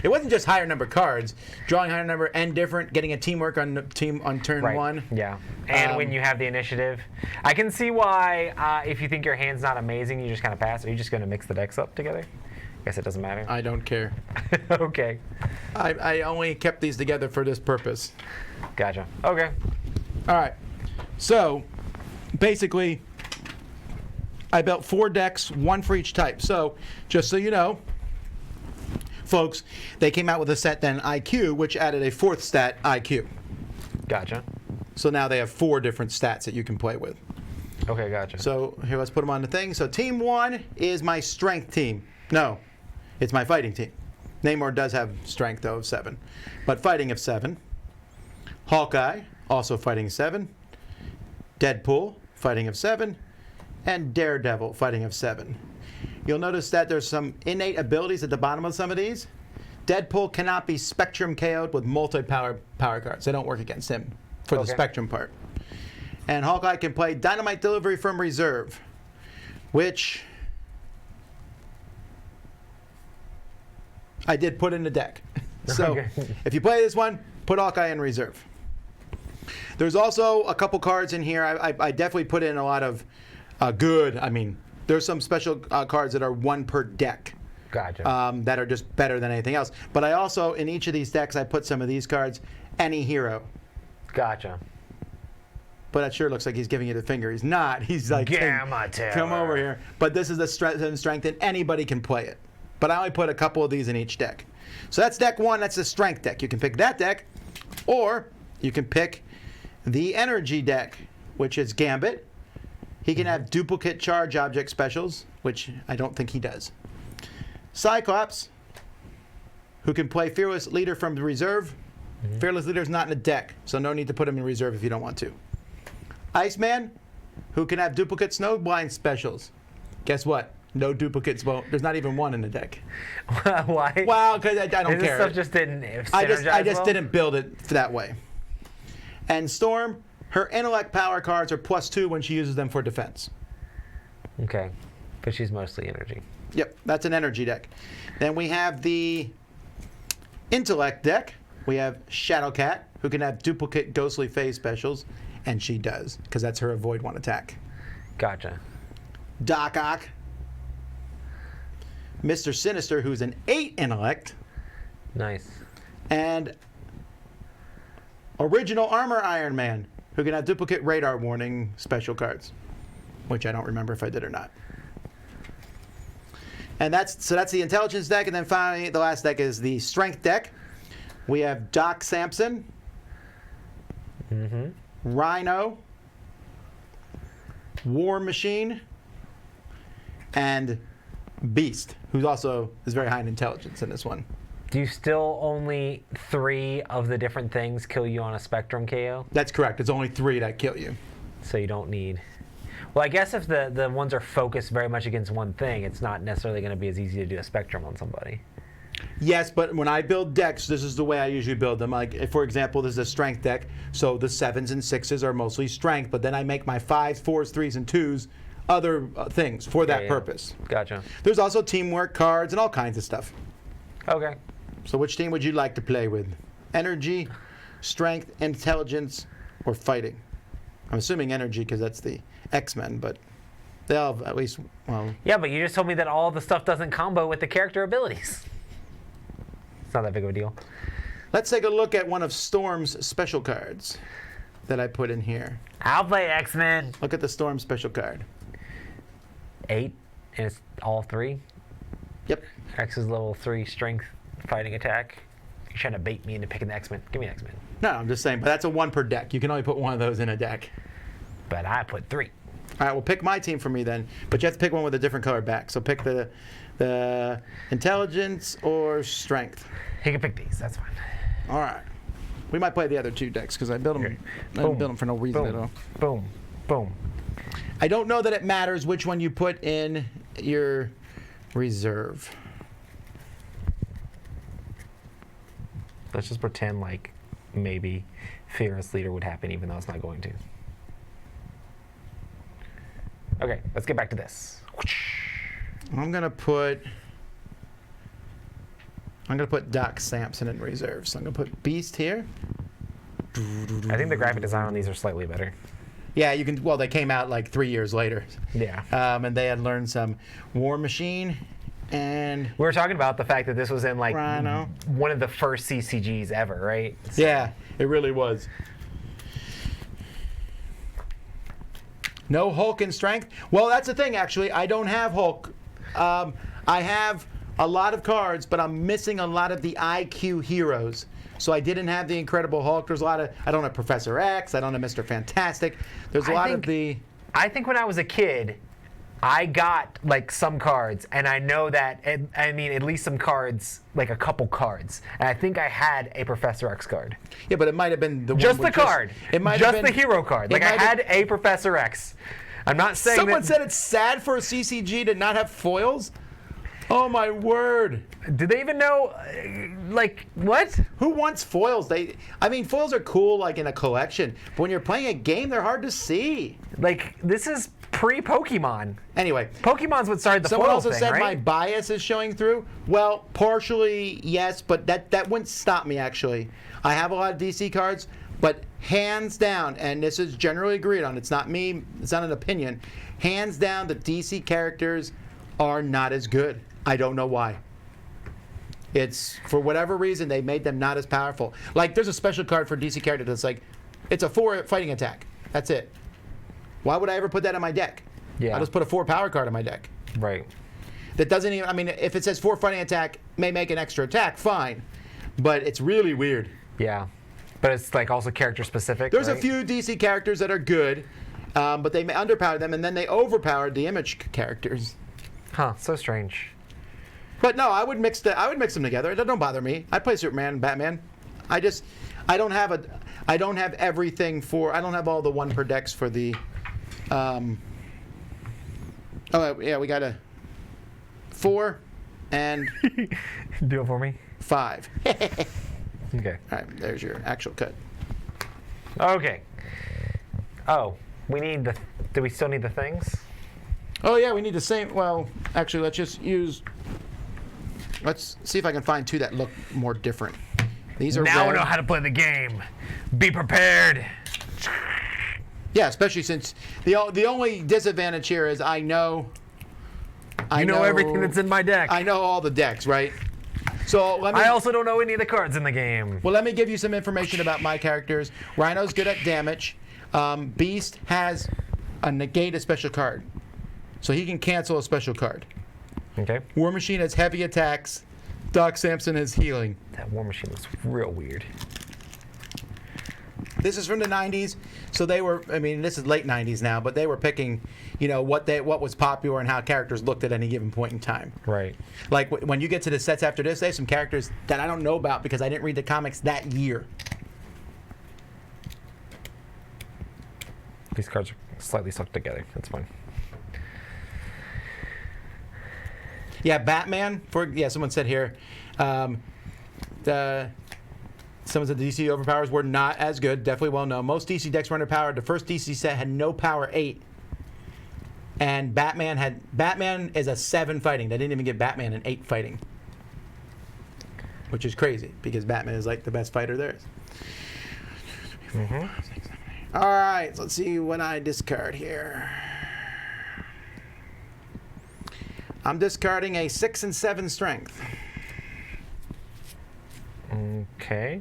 It wasn't just higher number cards. Drawing higher number and different, getting a teamwork on turn Right. 1. Yeah. And when you have the initiative. I can see why if you think your hand's not amazing, you just kind of pass. Are you just going to mix the decks up together? I guess it doesn't matter. I don't care. Okay. I only kept these together for this purpose. Gotcha. Okay. All right. So, basically, I built 4 decks, 1 for each type. So, just so you know, folks, they came out with a set then IQ, which added a 4th stat, IQ. Gotcha. So now they have 4 different stats that you can play with. Okay, gotcha. So here, let's put them on the thing. So team 1 is my strength team. No, it's my fighting team. Namor does have strength, though, of 7. But fighting of 7. Hawkeye, also fighting 7. Deadpool, fighting of 7. And Daredevil, fighting of 7. You'll notice that there's some innate abilities at the bottom of some of these. Deadpool cannot be Spectrum KO'd with multi-power power cards. They don't work against him for the Spectrum part. And Hawkeye can play Dynamite Delivery from Reserve, which I did put in the deck. So if you play this one, put Hawkeye in Reserve. There's also a couple cards in here. I definitely put in a lot of good. I mean, there's some special cards that are 1 per deck. Gotcha. That are just better than anything else. But I also, in each of these decks, I put some of these cards, any hero. Gotcha. But that sure looks like he's giving you the finger. He's not. He's like, Gamma Terror. Come over here. But this is the strength, and anybody can play it. But I only put a couple of these in each deck. So that's deck 1. That's the strength deck. You can pick that deck, or you can pick the energy deck, which is Gambit. He can have duplicate charge object specials, which I don't think he does. Cyclops, who can play Fearless Leader from the reserve. Fearless Leader is not in the deck, so no need to put him in reserve if you don't want to. Iceman, who can have duplicate Snowblind specials. Guess what? No duplicates. Well, there's not even one in the deck. Why? Well, because I don't This care. stuff just didn't I just well? didn't build it that way. And Storm, her intellect power cards are +2 when she uses them for defense. Okay, but she's mostly energy. Yep, that's an energy deck. Then we have the intellect deck. We have Shadowcat, who can have duplicate ghostly phase specials, and she does, because that's her avoid 1 attack. Gotcha. Doc Ock, Mr. Sinister, who's an 8 intellect, Nice. and Original Armor Iron Man, who can have duplicate radar warning special cards, which I don't remember if I did or not. And that's the intelligence deck, and then finally the last deck is the strength deck. We have Doc Samson, Rhino, War Machine, and Beast, who also is very high in intelligence in this one. Do you still only 3 of the different things kill you on a Spectrum KO? That's correct. It's only 3 that kill you. So you don't need... Well, I guess if the ones are focused very much against one thing, it's not necessarily going to be as easy to do a Spectrum on somebody. Yes, but when I build decks, this is the way I usually build them. Like, for example, this is a strength deck, so the 7s and 6s are mostly strength, but then I make my 5s, 4s, 3s, and 2s other things for that purpose. Gotcha. There's also teamwork cards and all kinds of stuff. Okay. So which team would you like to play with? Energy, strength, intelligence, or fighting? I'm assuming energy because that's the X-Men, but they all have at least, well... Yeah, but you just told me that all the stuff doesn't combo with the character abilities. It's not that big of a deal. Let's take a look at one of Storm's special cards that I put in here. I'll play X-Men. Look at the Storm special card. 8, and it's all 3. Yep. X is level 3 strength fighting attack. You're trying to bait me into picking the X-Men. Give me X-Men. No, I'm just saying, but that's a 1 per deck. You can only put 1 of those in a deck. But I put 3. All right, well, pick my team for me then. But you have to pick one with a different color back. So pick the intelligence or strength. You can pick these. That's fine. All right. We might play the other 2 decks because I built them. Okay. I didn't build them for no reason at all. Boom. Boom. I don't know that it matters which one you put in your reserve. Let's just pretend like maybe Fearless Leader would happen even though it's not going to. Okay, let's get back to this. I'm gonna put Doc Samson in reserve. So I'm gonna put Beast here. I think the graphic design on these are slightly better. Yeah, you can. Well, they came out like 3 years later. Yeah. And they had learned some War Machine, and We were talking about the fact that this was in like Rhino. one of the first CCGs ever, right? So, yeah, it really was. No Hulk in strength. Well, that's the thing. Actually, I don't have Hulk. I have a lot of cards, but I'm missing a lot of the IQ heroes. So I didn't have the Incredible Hulk. There's a lot of. I don't have Professor X. I don't have Mr. Fantastic. There's a lot of the. I think when I was a kid, I got like some cards, and I know that. I mean, at least some cards, like a couple cards, and I think I had a Professor X card. Yeah, but it might have been the Just one the card. It might just have been the hero card. Like I had a Professor X. I'm not saying Someone that, said it's sad for a CCG to not have foils. Oh my word! Do they even know? Like what? Who wants foils? I mean, foils are cool, like in a collection. But when you're playing a game, they're hard to see. Like this is pre-Pokemon. Anyway, Pokemon's what started the someone foil also thing, said right? my bias is showing through. Well, partially yes, but that wouldn't stop me actually. I have a lot of DC cards, but hands down, and this is generally agreed on. It's not me. It's not an opinion. Hands down, the DC characters are not as good. I don't know why. It's for whatever reason they made them not as powerful. Like there's a special card for DC character that's like, it's a 4 fighting attack. That's it. Why would I ever put that in my deck? Yeah. I'll just put a 4 power card in my deck. Right. That doesn't even, I mean, if it says 4 fighting attack, may make an extra attack, fine. But it's really weird. Yeah. But it's like also character specific. There's right? a few DC characters that are good, but they underpowered them, and then they overpowered the image characters. Huh, so strange. But no, I would mix them together. It don't bother me. I play Superman and Batman. I don't have everything for, I don't have all the 1 per decks for the, oh yeah, we got a 4 and Do it for me. 5. Okay. All right, there's your actual cut. Okay. Oh, we need the, do we still need the things? Oh yeah, we need the same, well, actually let's see if I can find 2 that look more different. These are now rare. we know how to play the game. Be prepared. Yeah, especially since the only disadvantage here is I know everything that's in my deck. I know all the decks, right? So I also don't know any of the cards in the game. Well, let me give you some information about my characters. Rhino's good at damage. Beast has a negate a special card, so he can cancel a special card. Okay. War Machine has heavy attacks. Doc Samson has healing. That War Machine looks real weird. This is from the 90s, so they were, I mean, this is late 90s now, but they were picking, what was popular and how characters looked at any given point in time. Right. Like when you get to the sets after this, they have some characters that I don't know about because I didn't read the comics that year. These cards are slightly stuck together. That's fine. Yeah, Batman. Someone said here, some of the DC overpowers were not as good. Definitely well known. Most DC decks were underpowered. The first DC set had no power 8, and Batman is a 7 fighting. They didn't even give Batman an 8 fighting, which is crazy because Batman is like the best fighter there is. Mm-hmm. All right, let's see what I discard here. I'm discarding a 6 and 7 strength. Okay.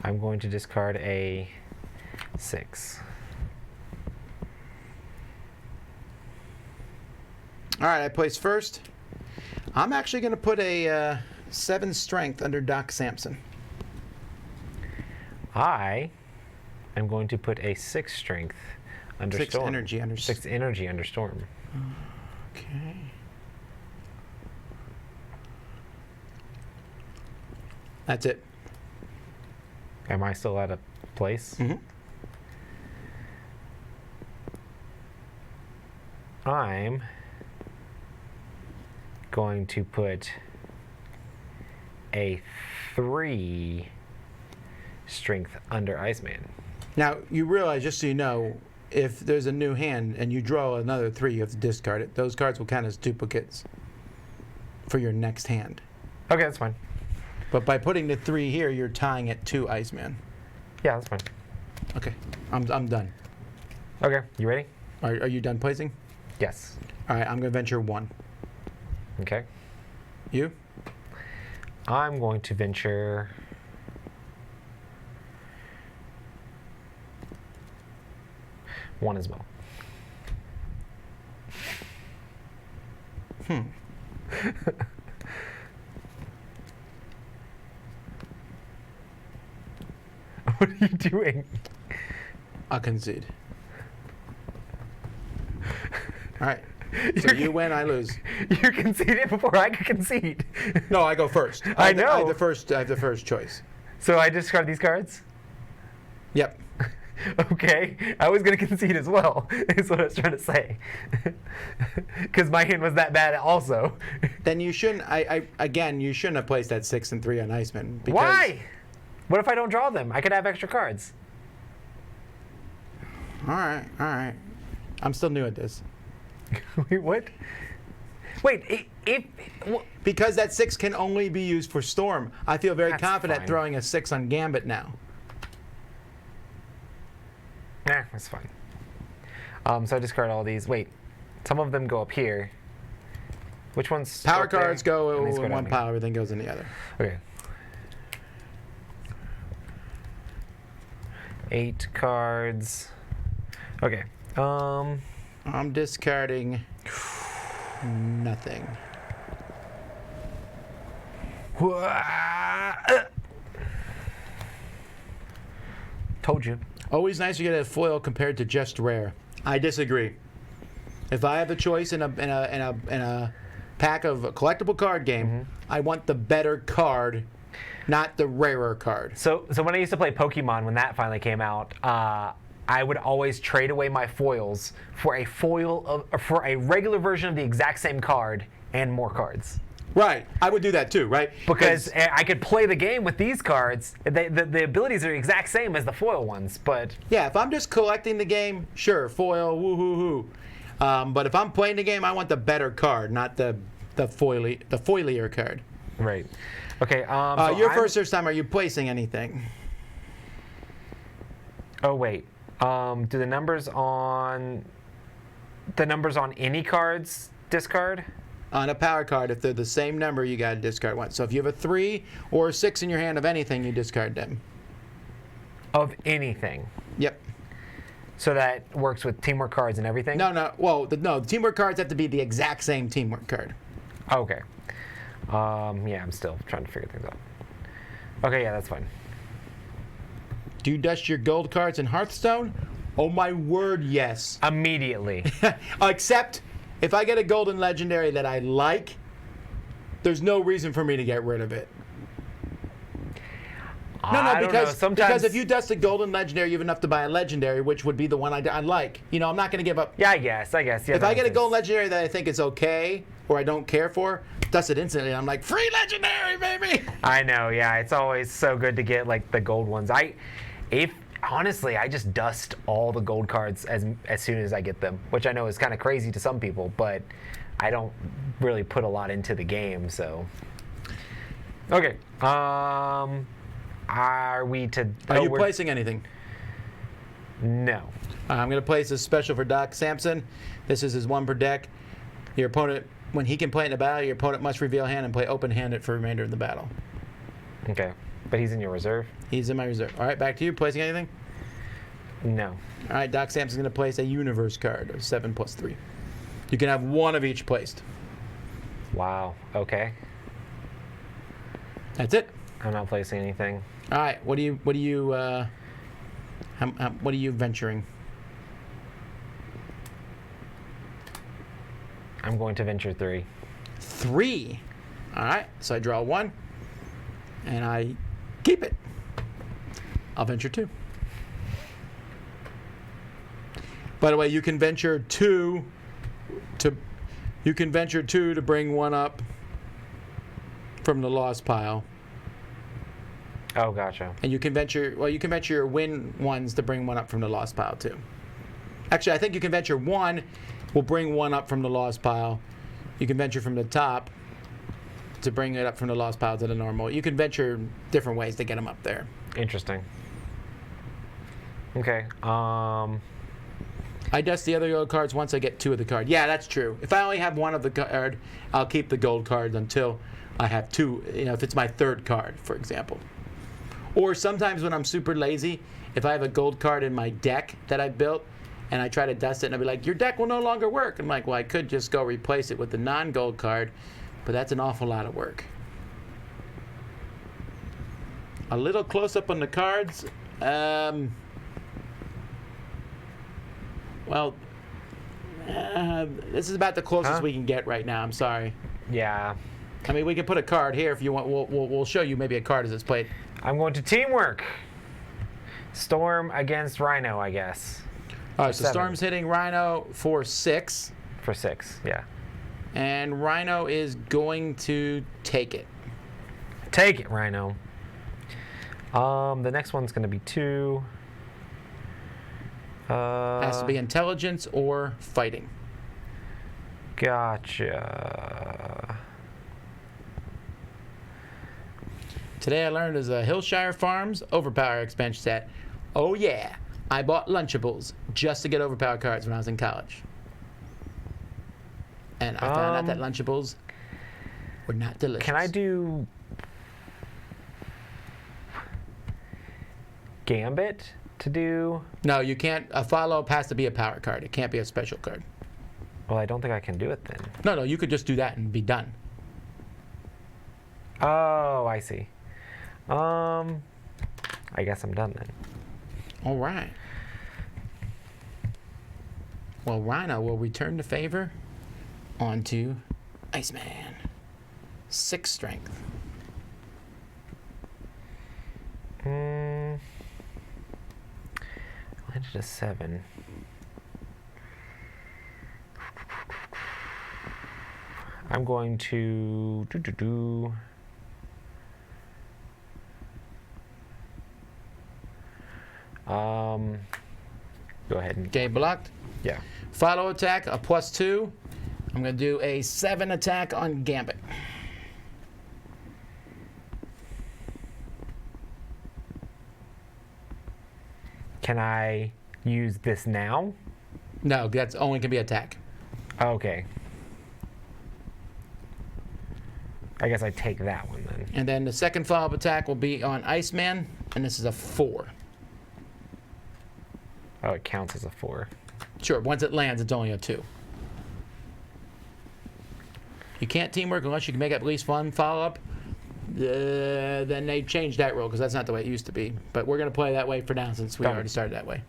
I'm going to discard a 6. All right, I place first. I'm actually going to put a 7 strength under Doc Samson. I am going to put a 6 strength under 6 Storm. energy under 6 energy under Storm. Okay. That's it. Am I still at a place? Mm-hmm. I'm going to put a 3 strength under Iceman. Now, you realize, just so you know, if there's a new hand and you draw another 3, you have to discard it. Those cards will count as duplicates for your next hand. Okay, that's fine. But by putting the 3 here, you're tying it to Iceman. Yeah, that's fine. Okay, I'm done. Okay, you ready? Are you done placing? Yes. All right, I'm going to venture 1. Okay. You? I'm going to venture... one as well. What are you doing? I'll concede. All right. So you win, I lose. You conceded before I could concede. No, I go first. I know. I have the first choice. So I discard these cards? Yep. Okay. I was going to concede as well, is what I was trying to say. Because my hand was that bad also. Then you shouldn't, again, you shouldn't have placed that 6 and 3 on Iceman. Because Why? What if I don't draw them? I could have extra cards. All right. I'm still new at this. Wait, what? Wait, Because that 6 can only be used for Storm, I feel very That's confident fine. throwing a 6 on Gambit now. Nah, that's fine. So I discard all these. Wait, some of them go up here. Which ones? Power cards go And these in down one here. pile, everything goes in the other. Okay. 8 cards. Okay. I'm discarding nothing. Told you. Always nice to get a foil compared to just rare. I disagree. If I have a choice in a pack of a collectible card game, I want the better card, not the rarer card. So when I used to play Pokemon, when that finally came out, I would always trade away my foils for a regular version of the exact same card and more cards. Right, I would do that too, right? Because I could play the game with these cards. The abilities are the exact same as the foil ones, but yeah, if I'm just collecting the game, sure, foil, woo-hoo-hoo. But if I'm playing the game, I want the better card, not the foilier card. Right. Okay. Your first time, are you placing anything? Oh wait. Do the numbers on any cards discard? On a power card, if they're the same number, you got to discard one. So if you have a 3 or a 6 in your hand of anything, you discard them. Of anything. Yep. So that works with teamwork cards and everything? No. Well, the teamwork cards have to be the exact same teamwork card. Okay. Yeah, I'm still trying to figure things out. Okay, yeah, that's fine. Do you dust your gold cards in Hearthstone? Oh my word, yes. Immediately. Except if I get a golden legendary that I like, there's no reason for me to get rid of it. Because if you dust a golden legendary, you have enough to buy a legendary, which would be the one I like. You know, I'm not going to give up. Yeah, I guess. Yeah, if I get a golden legendary that I think is okay or I don't care for, dust it instantly. I'm like, free legendary, baby! I know, yeah. It's always so good to get like the gold ones. Honestly, I just dust all the gold cards as soon as I get them, which I know is kind of crazy to some people, but I don't really put a lot into the game, so. Okay. Are you placing anything? No. I'm going to place a special for Doc Samson. This is his 1 per deck. Your opponent, when he can play in the battle, your opponent must reveal hand and play open-handed for the remainder of the battle. Okay. But he's in your reserve? He's in my reserve. All right, back to you. Placing anything? No. All right, Doc Samson's going to place a universe card of 7+3. You can have one of each placed. Wow. Okay. That's it. I'm not placing anything. All right. What are you venturing? I'm going to venture 3. 3. All right. So I draw 1, and I keep it. I'll venture 2. By the way, you can venture 2 to bring 1 up from the lost pile. Oh, gotcha. And you can venture your win ones to bring 1 up from the lost pile too. Actually, I think you can venture 1 will bring 1 up from the lost pile. You can venture from the top to bring it up from the lost pile to the normal. You can venture different ways to get them up there. Interesting. Okay. I dust the other gold cards once I get 2 of the card. Yeah, that's true. If I only have 1 of the card, I'll keep the gold cards until I have 2. You know, if it's my 3rd card, for example. Or sometimes when I'm super lazy, if I have a gold card in my deck that I built and I try to dust it and I'll be like, your deck will no longer work. I'm like, well, I could just go replace it with the non-gold card, but that's an awful lot of work. A little close up on the cards. This is about the closest we can get right now. I'm sorry. Yeah. I mean, we can put a card here if you want. We'll show you maybe a card as it's played. I'm going to teamwork. Storm against Rhino, I guess. All right, so 7. Storm's hitting Rhino for 6. For 6, yeah. And Rhino is going to take it. Take it, Rhino. The next one's going to be 2. Has to be intelligence or fighting. Gotcha. Today I learned there's a Hillshire Farms Overpower expansion set. Oh yeah, I bought Lunchables just to get Overpower cards when I was in college. And I found out that Lunchables were not delicious. Can I do Gambit to do? No, you can't. A follow-up has to be a power card. It can't be a special card. Well, I don't think I can do it then. No, you could just do that and be done. Oh, I see. I guess I'm done then. All right. Well, Rhino will return the favor onto Iceman. 6 strength. Landed a 7. I'm going to go ahead and Okay, blocked. yeah. Follow attack, a +2. I'm going to do a 7 attack on Gambit. Can I use this now? No, that's only can be attack. Okay. I guess I take that one then. And then the second follow-up attack will be on Iceman, and this is a 4. Oh, it counts as a 4. Sure, once it lands, it's only a 2. You can't teamwork unless you can make at least one follow-up. Then they changed that rule because that's not the way it used to be. But we're going to play that way for now since we already started that way.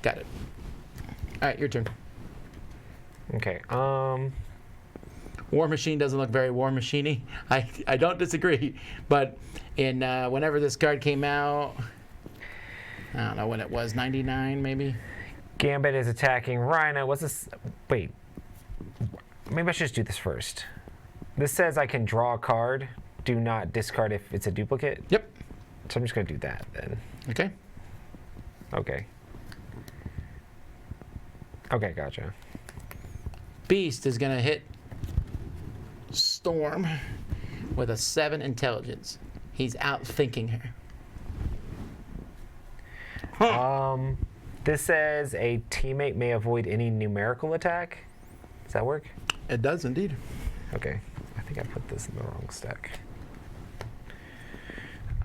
Got it. All right, your turn. Okay. War Machine doesn't look very War Machine-y. I don't disagree. But in whenever this card came out, I don't know when it was, 99 maybe? Gambit is attacking Rhino. What's this? Wait. Maybe I should just do this first. This says I can draw a card. Do not discard if it's a duplicate. Yep. So I'm just going to do that then. Okay. Okay. Okay, gotcha. Beast is going to hit Storm with a 7 intelligence. He's outthinking her. This says a teammate may avoid any numerical attack. Does that work? It does indeed. Okay. I think I put this in the wrong stack.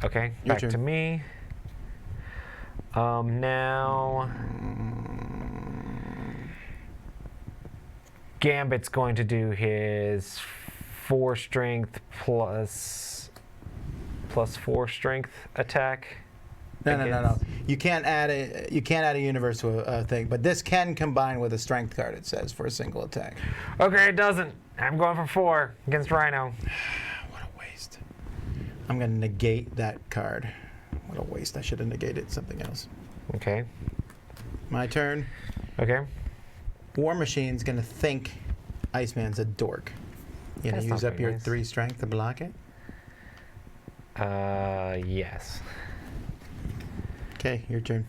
Okay, Your back turn. to me. Now Gambit's going to do his 4 strength plus 4 strength attack. No. You can't add a universe to a thing, but this can combine with a strength card. It says for a single attack. Okay, it doesn't. I'm going for 4 against Rhino. What a waste. I'm going to negate that card. What a waste. I should have negated something else. Okay. My turn. Okay. War Machine's going to think Iceman's a dork. You going to use That's not up very your nice. 3 strength to block it? Yes. Okay, your turn.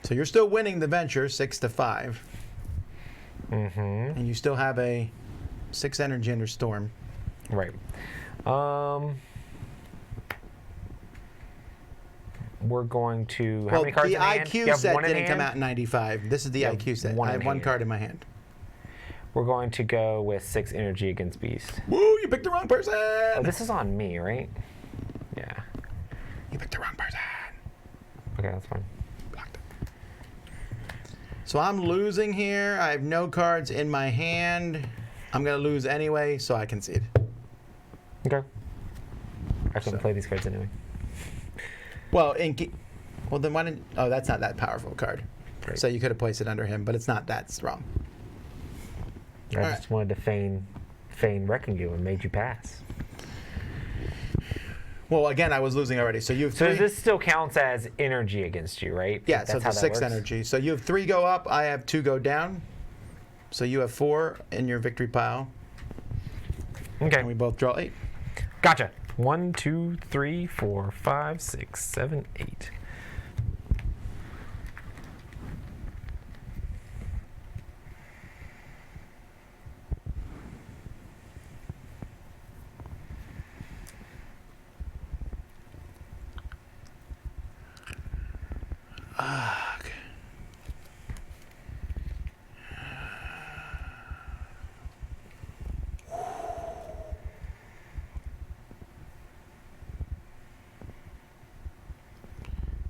So you're still winning the venture 6-5. Mm-hmm. And you still have a 6 energy under Storm. Right. We're going to. How many cards the in hand? You IQ have set one in didn't come hand? out in 95. This is the You have IQ set. one I in have 1 hand. card in my hand. We're going to go with 6 energy against Beast. Woo, you picked the wrong person! Oh, this is on me, right? Yeah. You picked the wrong person. Okay, that's fine. Blocked it. So I'm losing here. I have no cards in my hand. I'm going to lose anyway, so I concede. Okay. I couldn't play these cards anyway. Well, then why didn't... Oh, that's not that powerful card. Right. So you could have placed it under him, but it's not that strong. I All just wanted to feign wrecking you and made you pass. Well, again, I was losing already. So you have 3... So this still counts as energy against you, right? Yeah, That's so how it's that 6 works? energy. So you have 3 go up. I have 2 go down. So you have 4 in your victory pile. Okay. And we both draw 8. Gotcha. 1, 2, 3, 4, 5, 6, 7, 8. Ugh.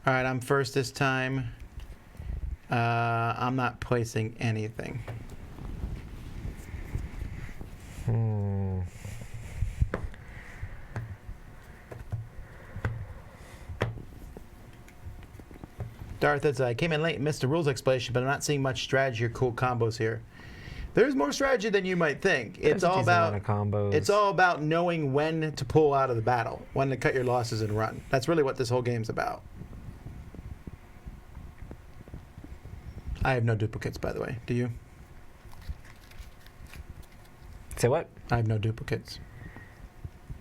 All All right, I'm first this time. I'm not placing anything. Darth says, I came in late and missed the rules explanation, but I'm not seeing much strategy or cool combos here. There's more strategy than you might think. It's all about combos. It's all about knowing when to pull out of the battle, when to cut your losses and run. That's really what this whole game's about. I have no duplicates, by the way. Do you? Say what? I have no duplicates.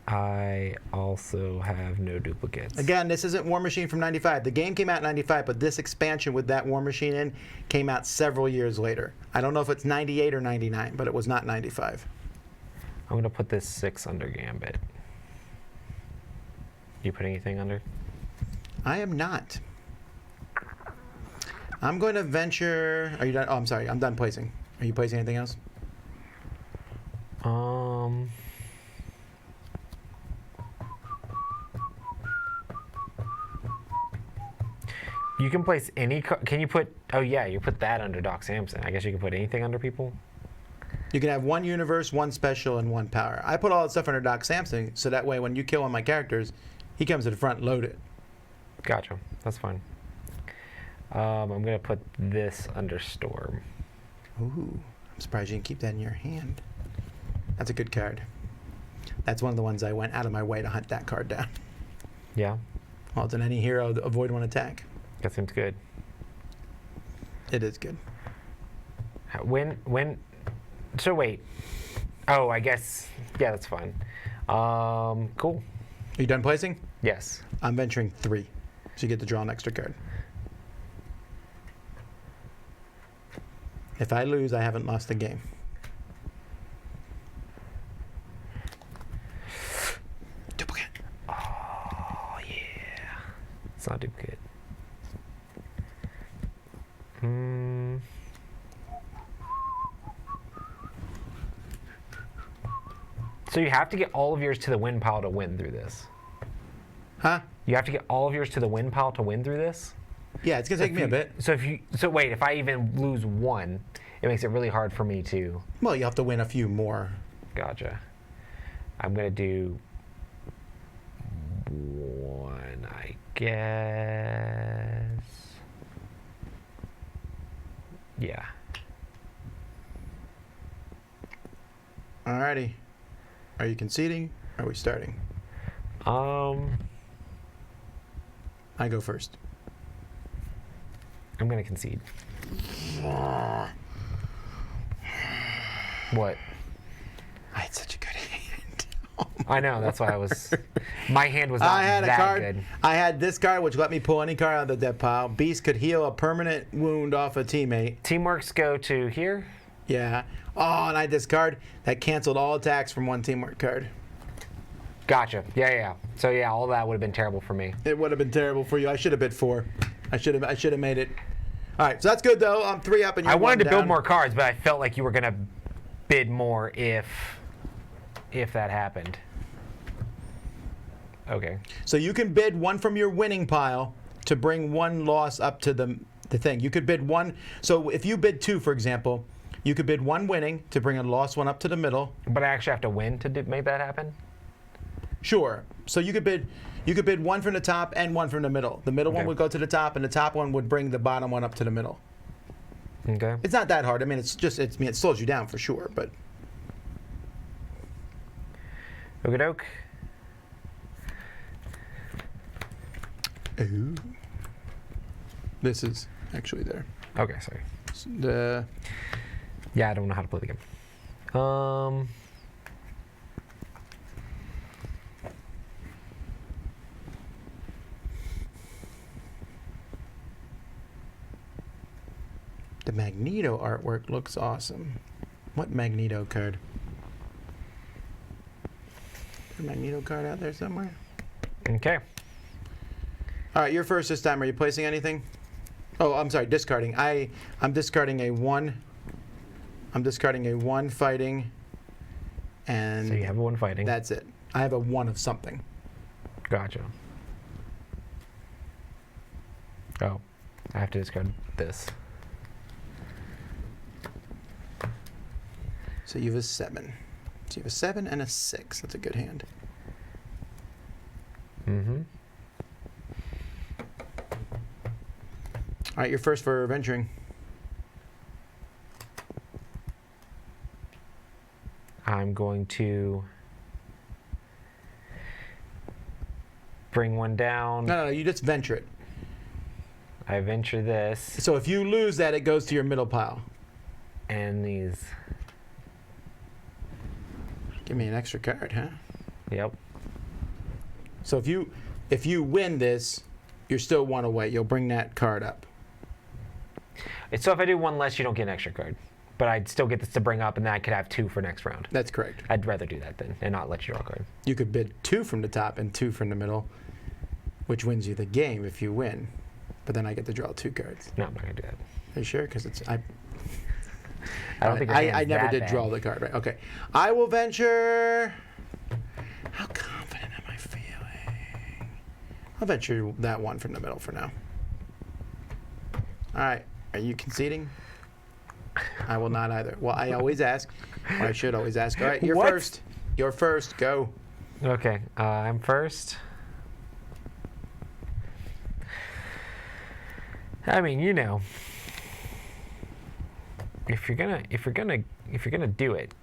I also have no duplicates. Again, this isn't War Machine from 95. The game came out in 95, but this expansion with that War Machine in came out several years later. I don't know if it's 98 or 99, but it was not 95. I'm going to put this 6 under Gambit. You put anything under? I am not. I'm going to venture... Are you done? Oh, I'm sorry. I'm done placing. Are you placing anything else? You can place any... Can you put... Oh, yeah, you put that under Doc Samson. I guess you can put anything under people? You can have one universe, one special, and one power. I put all that stuff under Doc Samson, so that way when you kill one of my characters, he comes to the front loaded. Gotcha. That's fine. I'm going to put this under Storm. Ooh, I'm surprised you didn't keep that in your hand. That's a good card. That's one of the ones I went out of my way to hunt that card down. Yeah? Well, it's in any hero, avoid one attack. That seems good. It is good. So wait. Oh, I guess, yeah, that's fine. Cool. Are you done placing? Yes. I'm venturing 3, so you get to draw an extra card. If I lose, I haven't lost the game. Duplicate. Oh, yeah. It's not duplicate. So you have to get all of yours to the win pile to win through this. Huh? You have to get all of yours to the win pile to win through this? Yeah, it's going to take me a bit. So wait, if I even lose 1, it makes it really hard for me to... Well, you have to win a few more. Gotcha. I'm going to do 1, I guess. Yeah. Alrighty. Are you conceding? Are we starting? I go first. I'm going to concede. What? I had such a good hand. I know, that's why I was... My hand was not I had that a card. good. I had this card, which let me pull any card out of the death pile. Beast could heal a permanent wound off a teammate. Teamworks go to here? Yeah. Oh, and I had this card that canceled all attacks from one teamwork card. Gotcha. Yeah. So yeah, all that would have been terrible for me. It would have been terrible for you. I should have bid 4. I should have made it. All right, so that's good though. I'm 3 up and you're 1 down. I wanted to build more cards, but I felt like you were gonna bid more if that happened. Okay. So you can bid 1 from your winning pile to bring 1 loss up to the thing. You could bid 1. So if you bid 2, for example, you could bid 1 winning to bring a lost 1 up to the middle. But I actually have to win to make that happen? Sure. So you could bid 1 from the top and 1 from the middle. The middle one would go to the top, and the top one would bring the bottom one up to the middle. Okay. It's not that hard. I mean, it slows you down for sure, but. Okie doke. Ooh. This is actually there. Okay, sorry. Yeah, I don't know how to play the game. The Magneto artwork looks awesome. What Magneto card? A Magneto card out there somewhere? Okay. All right, you're first this time. Are you placing anything? Oh, I'm sorry, discarding. I'm discarding a 1. I'm discarding a 1 fighting. And so you have a 1 fighting. That's it. I have a 1 of something. Gotcha. Oh, I have to discard this. So you have a 7. So you have a 7 and a 6. That's a good hand. Mm-hmm. All right, you're first for venturing. I'm going to bring one down. No, you just venture it. I venture this. So if you lose that, it goes to your middle pile. And these. Give me an extra card, huh? Yep. So if you win this, you're still 1 away. You'll bring that card up. So if I do 1 less, you don't get an extra card. But I'd still get this to bring up, and then I could have 2 for next round. That's correct. I'd rather do that then, and not let you draw a card. You could bid 2 from the top and 2 from the middle, which wins you the game if you win. But then I get to draw 2 cards. No, I'm not gonna do that. Are you sure? Because I don't think I never that did bad. draw the card, right? Okay. I will venture. How confident am I feeling? I'll venture that 1 from the middle for now. All right. Are you conceding? I will not either. Well, I always ask. Or I should always ask. All right, you're What? first. You're first. Go. Okay, I'm first. I mean, you know, if you're gonna do it,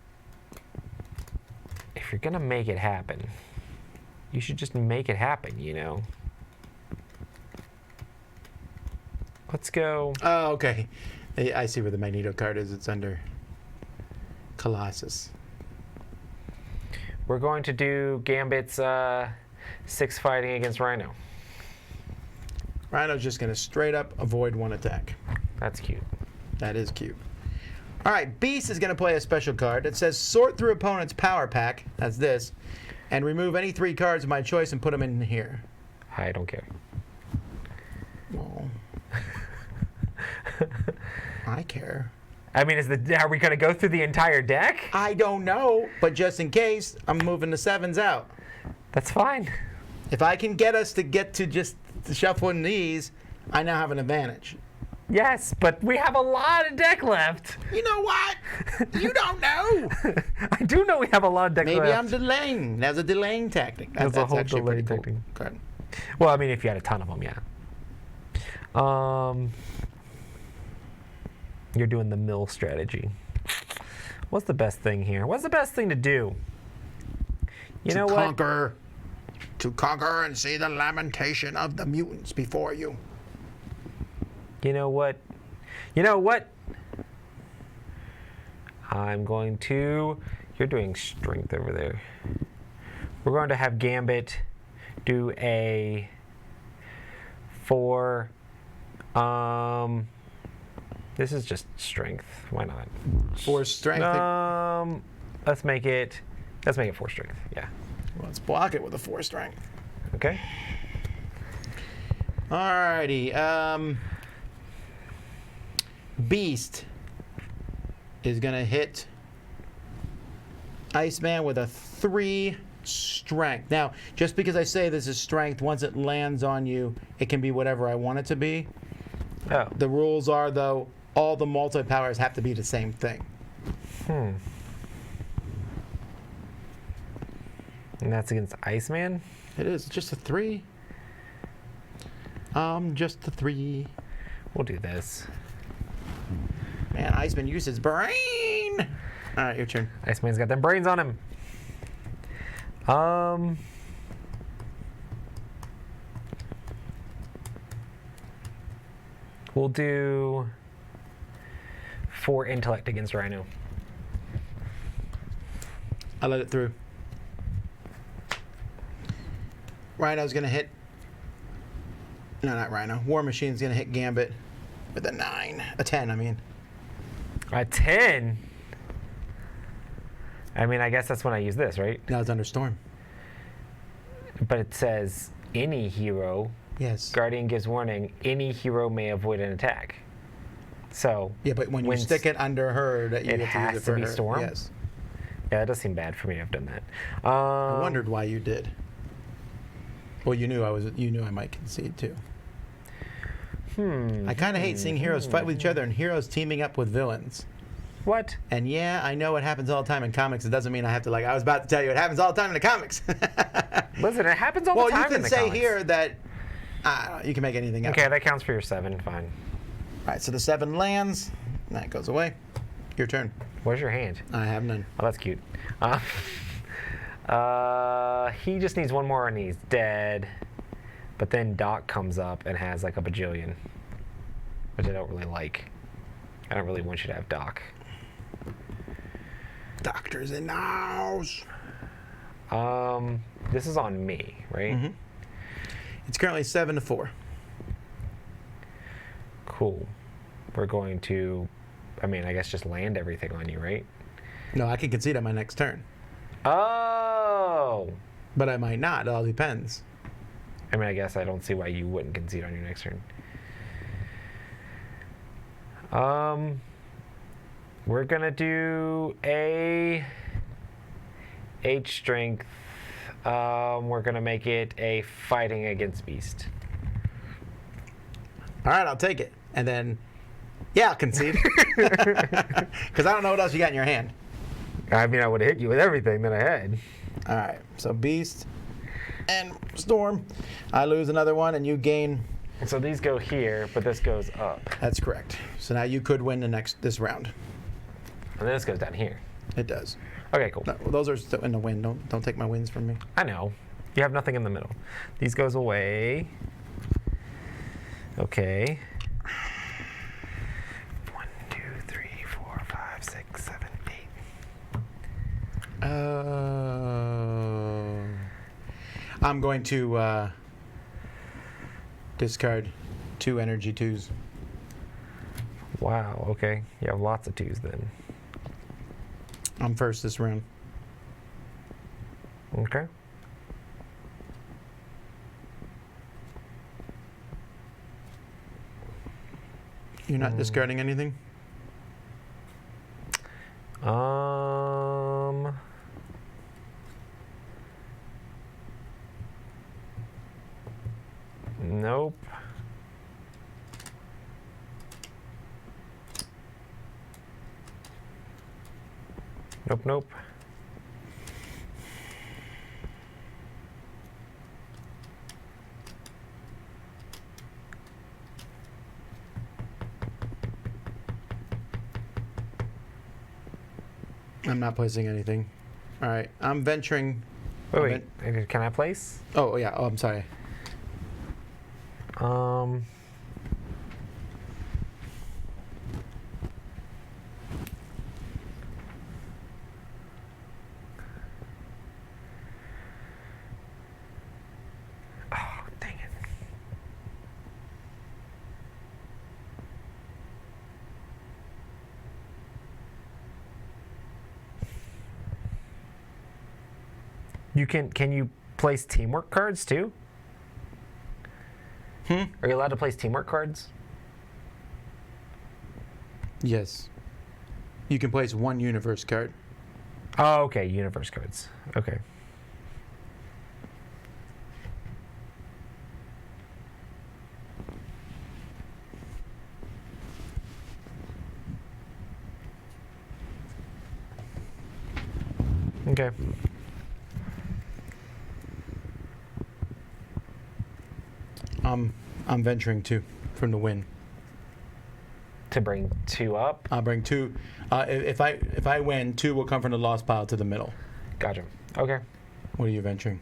if you're gonna make it happen, you should just make it happen. You know. Let's go. Oh, okay. I see where the Magneto card is. It's under Colossus. We're going to do Gambit's 6 fighting against Rhino. Rhino's just going to straight up avoid 1 attack. That's cute. That is cute. All right, Beast is going to play a special card. It says sort through opponent's power pack. That's this. And remove any 3 cards of my choice and put them in here. I don't care. Well, I care. I mean, are we going to go through the entire deck? I don't know, but just in case, I'm moving the 7s out. That's fine. If I can get us to get to just shuffling these, I now have an advantage. Yes, but we have a lot of deck left. You know what? You don't know. I do know we have a lot of deck left. Maybe I'm delaying. That's a delaying tactic. That's a whole actually delay pretty tactic. Cool. Good. Well, I mean, if you had a ton of them, yeah. You're doing the mill strategy. What's the best thing here? What's the best thing to do? To conquer and see the lamentation of the mutants before you. You know what? I'm going to... You're doing strength over there. We're going to have Gambit do a 4... This is just strength. Why not? 4 strength. Let's make it 4 strength. Yeah. Well, let's block it with a 4 strength. Okay. Alrighty. Beast is gonna hit Iceman with a 3 strength. Now, just because I say this is strength, once it lands on you, it can be whatever I want it to be. Oh. The rules are, though, all the multi-powers have to be the same thing. And that's against Iceman? It is. It's just a 3. Just a 3. We'll do this. Man, Iceman used his brain. All right, your turn. Iceman's got them brains on him. We'll do 4 intellect against Rhino. I let it through. Rhino's gonna hit. No, not Rhino. War Machine's gonna hit Gambit with a 9. A 10, I mean. A 10? I mean, I guess that's when I use this, right? No, it's under Storm. But it says any hero. Yes. Guardian gives warning, any hero may avoid an attack. So. Yeah, but when you stick it under her, that you it have to has use it to for be her. Storm? Yes. Yeah, that does seem bad for me to have done that. I wondered why you did. Well, you knew I might concede too. I kind of hate seeing heroes fight with each other and heroes teaming up with villains. What? And yeah, I know it happens all the time in comics. It doesn't mean I have to I was about to tell you it happens all the time in the comics. Listen, it happens all the time in the comics. Well, you can say here that you can make anything up. Okay, that counts for your 7. Fine. All right, so the 7 lands. That goes away. Your turn. Where's your hand? I have none. Oh, that's cute. He just needs 1 more and he's dead. But then Doc comes up and has like a bajillion, which I don't really like. I don't really want you to have Doc. Doctor's in the house. This is on me, right? Mm-hmm. It's currently 7-4. Cool. We're going to, I guess just land everything on you, right? No, I can concede on my next turn. Oh! But I might not. It all depends. I guess I don't see why you wouldn't concede on your next turn. We're gonna do a H strength. We're gonna make it a fighting against beast. All right, I'll take it. And then, yeah, I'll concede. Because I don't know what else you got in your hand. I would have hit you with everything that I had. All right, so beast and storm. I lose another one, and you gain. So these go here, but this goes up. That's correct. So now you could win this round. And this goes down here. It does. Okay, cool. No, those are still in the win. Don't take my wins from me. I know. You have nothing in the middle. These goes away. Okay. 1, 2, 3, 4, 5, 6, 7, 8. I'm going to discard 2 energy 2s. Wow, okay. You have lots of 2s then. I'm first this round. Okay. You're not discarding anything? Nope. Nope. I'm not placing anything. All right, I'm venturing. Wait. Can I place? Oh, yeah. Oh, I'm sorry. Can you place teamwork cards too? Are you allowed to place teamwork cards? Yes. You can place 1 universe card. Oh, okay, universe cards. Okay. Okay. I'm venturing 2 from the win. To bring 2 up? I'll bring 2. If I win, 2 will come from the lost pile to the middle. Gotcha. Okay. What are you venturing?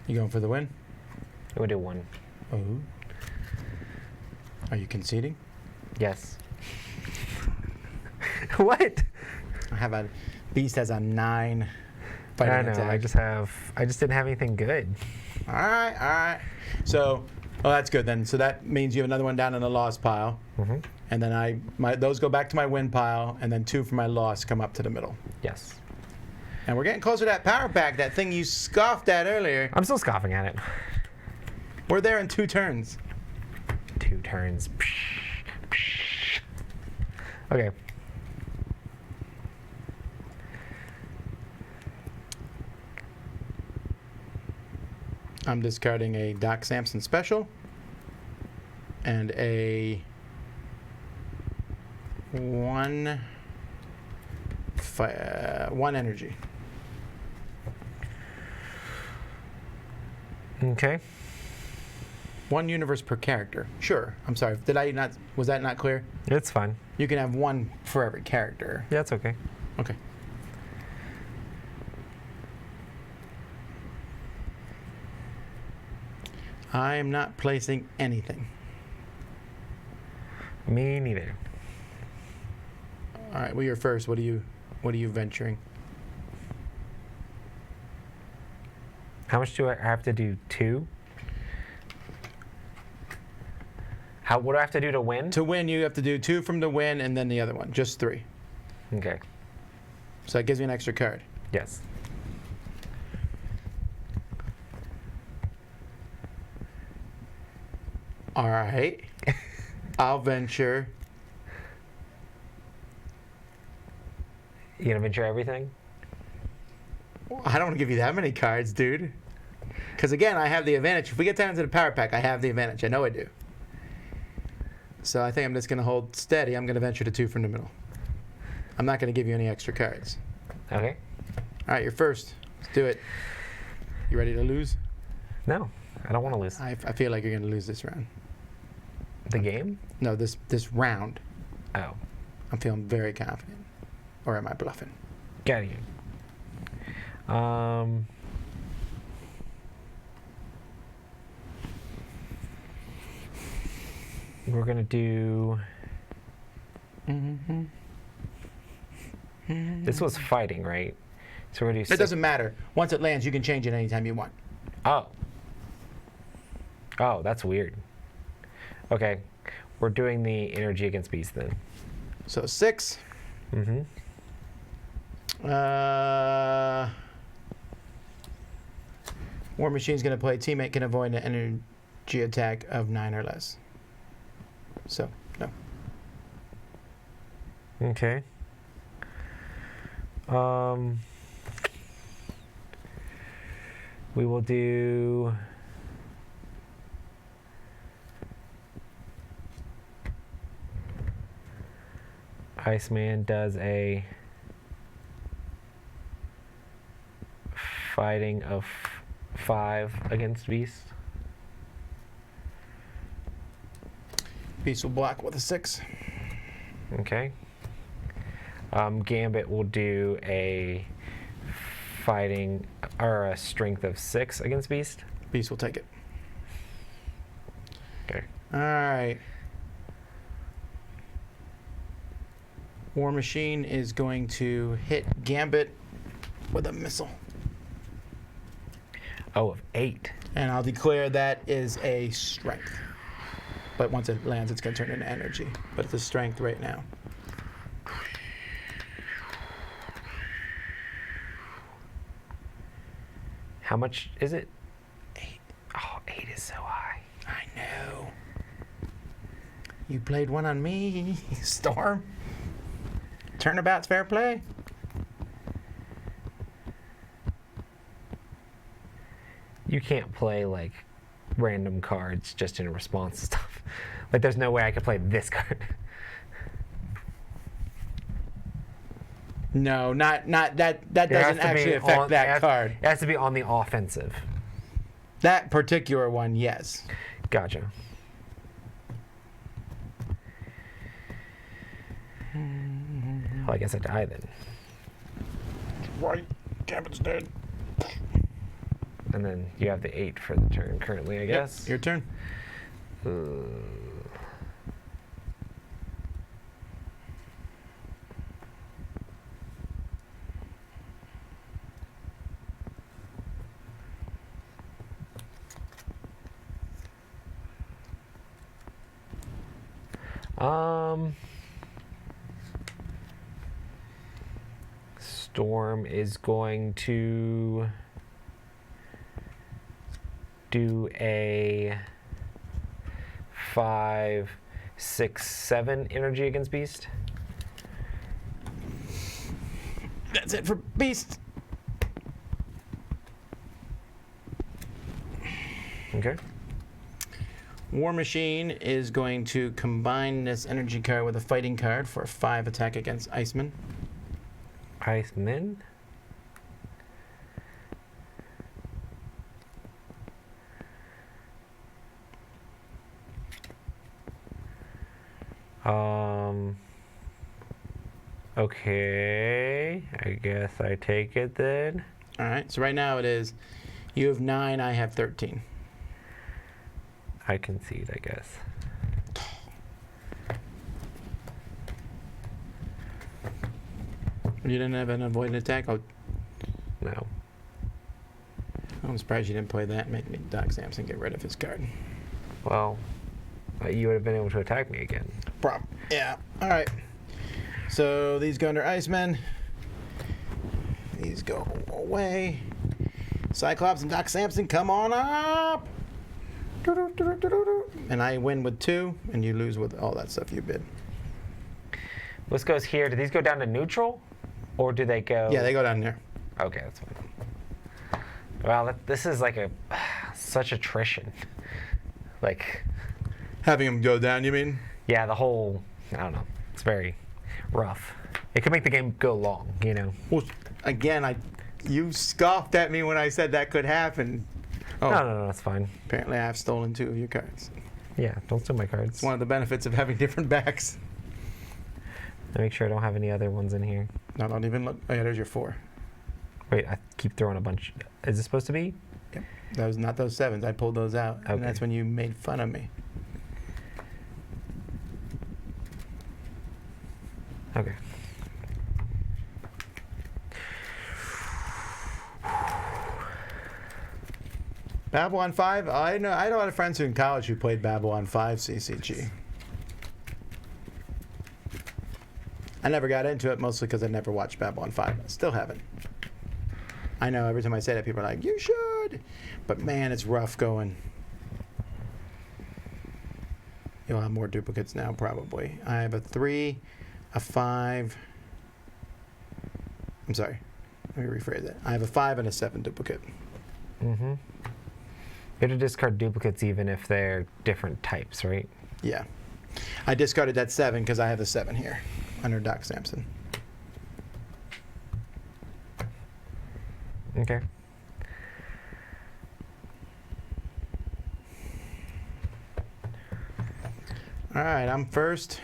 You going for the win? I'm gonna do 1. Oh. Are you conceding? Yes. What? Beast has a 9. I know. Attack. I just didn't have anything good. All right. So, that's good then. So that means you have another one down in the lost pile. Mm-hmm. And then those go back to my win pile, and then 2 from my loss come up to the middle. Yes. And we're getting closer to that power pack, that thing you scoffed at earlier. I'm still scoffing at it. We're there in 2 turns. 2 turns. Okay. I'm discarding a Doc Samson special and a 1 energy. Okay. 1 universe per character. Sure. I'm sorry. Was that not clear? It's fine. You can have 1 for every character. Yeah, it's okay. Okay. I am not placing anything. Me neither. All right, well, you're first. What are you venturing? How much do I have to do? 2? What do I have to do to win? To win, you have to do 2 from the win and then the other one. Just 3. Okay. So that gives you an extra card. Yes. All right. I'll venture. You gonna venture everything? I don't want to give you that many cards, dude. Because again, I have the advantage. If we get down to the power pack, I have the advantage. I know I do. So I think I'm just going to hold steady. I'm going to venture to 2 from the middle. I'm not going to give you any extra cards. Okay. All right, you're first. Let's do it. You ready to lose? No, I don't want to lose. I feel like you're going to lose this round. The game? No, this round. Oh. I'm feeling very confident. Or am I bluffing? Got you. We're gonna do. This was fighting, right? So we're gonna do. It doesn't matter. Once it lands, you can change it anytime you want. Oh. Oh, that's weird. Okay, we're doing the energy against beast then. So 6. Mm-hmm. War Machine's going to play. Teammate can avoid an energy attack of 9 or less. So, no. Okay. We will do. Iceman does a fighting of 5 against Beast. Beast will block with a 6. Okay. Gambit will do a fighting or a strength of 6 against Beast. Beast will take it. Okay. All right. War Machine is going to hit Gambit with a missile. Oh, of 8. And I'll declare that is a strength. But once it lands, it's going to turn into energy. But it's a strength right now. How much is it? 8. Oh, 8 is so high. I know. You played one on me, Storm. Turnabout's fair play. You can't play like random cards just in response to stuff. Like there's no way I could play this card. No, not that. That doesn't actually affect that card. It has to be on the offensive. That particular one, yes. Gotcha. Well, I guess I die then. Right. Gambit's dead. And then you have the 8 for the turn currently, I guess. Yep, your turn. Storm is going to do a 5, 6, 7 energy against Beast. That's it for Beast. Okay. War Machine is going to combine this energy card with a fighting card for a 5 attack against Iceman. Iceman? Okay. I guess I take it then. All right. So right now it is you have 9, I have 13. I concede, I guess. You didn't have an avoided attack? Oh, No. I'm surprised you didn't play that. Make me Doc Samson get rid of his card. Well, you would have been able to attack me again. Yeah. All right. So these go under Iceman. These go away. Cyclops and Doc Samson, come on up. And I win with 2, and you lose with all that stuff you bid. This goes here. Do these go down to neutral? Or do they go... Yeah, they go down there. Okay, that's fine. Wow, this is like such attrition. Like... Having them go down, you mean? Yeah, the whole... I don't know. It's very rough. It could make the game go long, you know? Well, again, you scoffed at me when I said that could happen. Oh, No, that's fine. apparently I have stolen 2 of your cards. Yeah, don't steal my cards. It's one of the benefits of having different backs. Let me make sure I don't have any other ones in here. No, don't even look. Oh, yeah, there's your 4. Wait, I keep throwing a bunch. Is this supposed to be? Yep. That was not those 7s. I pulled those out. Okay. And that's when you made fun of me. Okay. Babylon 5? I know a lot of friends who in college who played Babylon 5 CCG. I never got into it, mostly because I never watched Babylon 5. I still haven't. I know every time I say that, people are like, you should. But man, it's rough going. You'll have more duplicates now, probably. I have a 3, a 5. I'm sorry. Let me rephrase that. I have a 5 and a 7 duplicate. Mm-hmm. You have to discard duplicates even if they're different types, right? Yeah. I discarded that 7 because I have the 7 here under Doc Samson. Okay. All right, I'm first.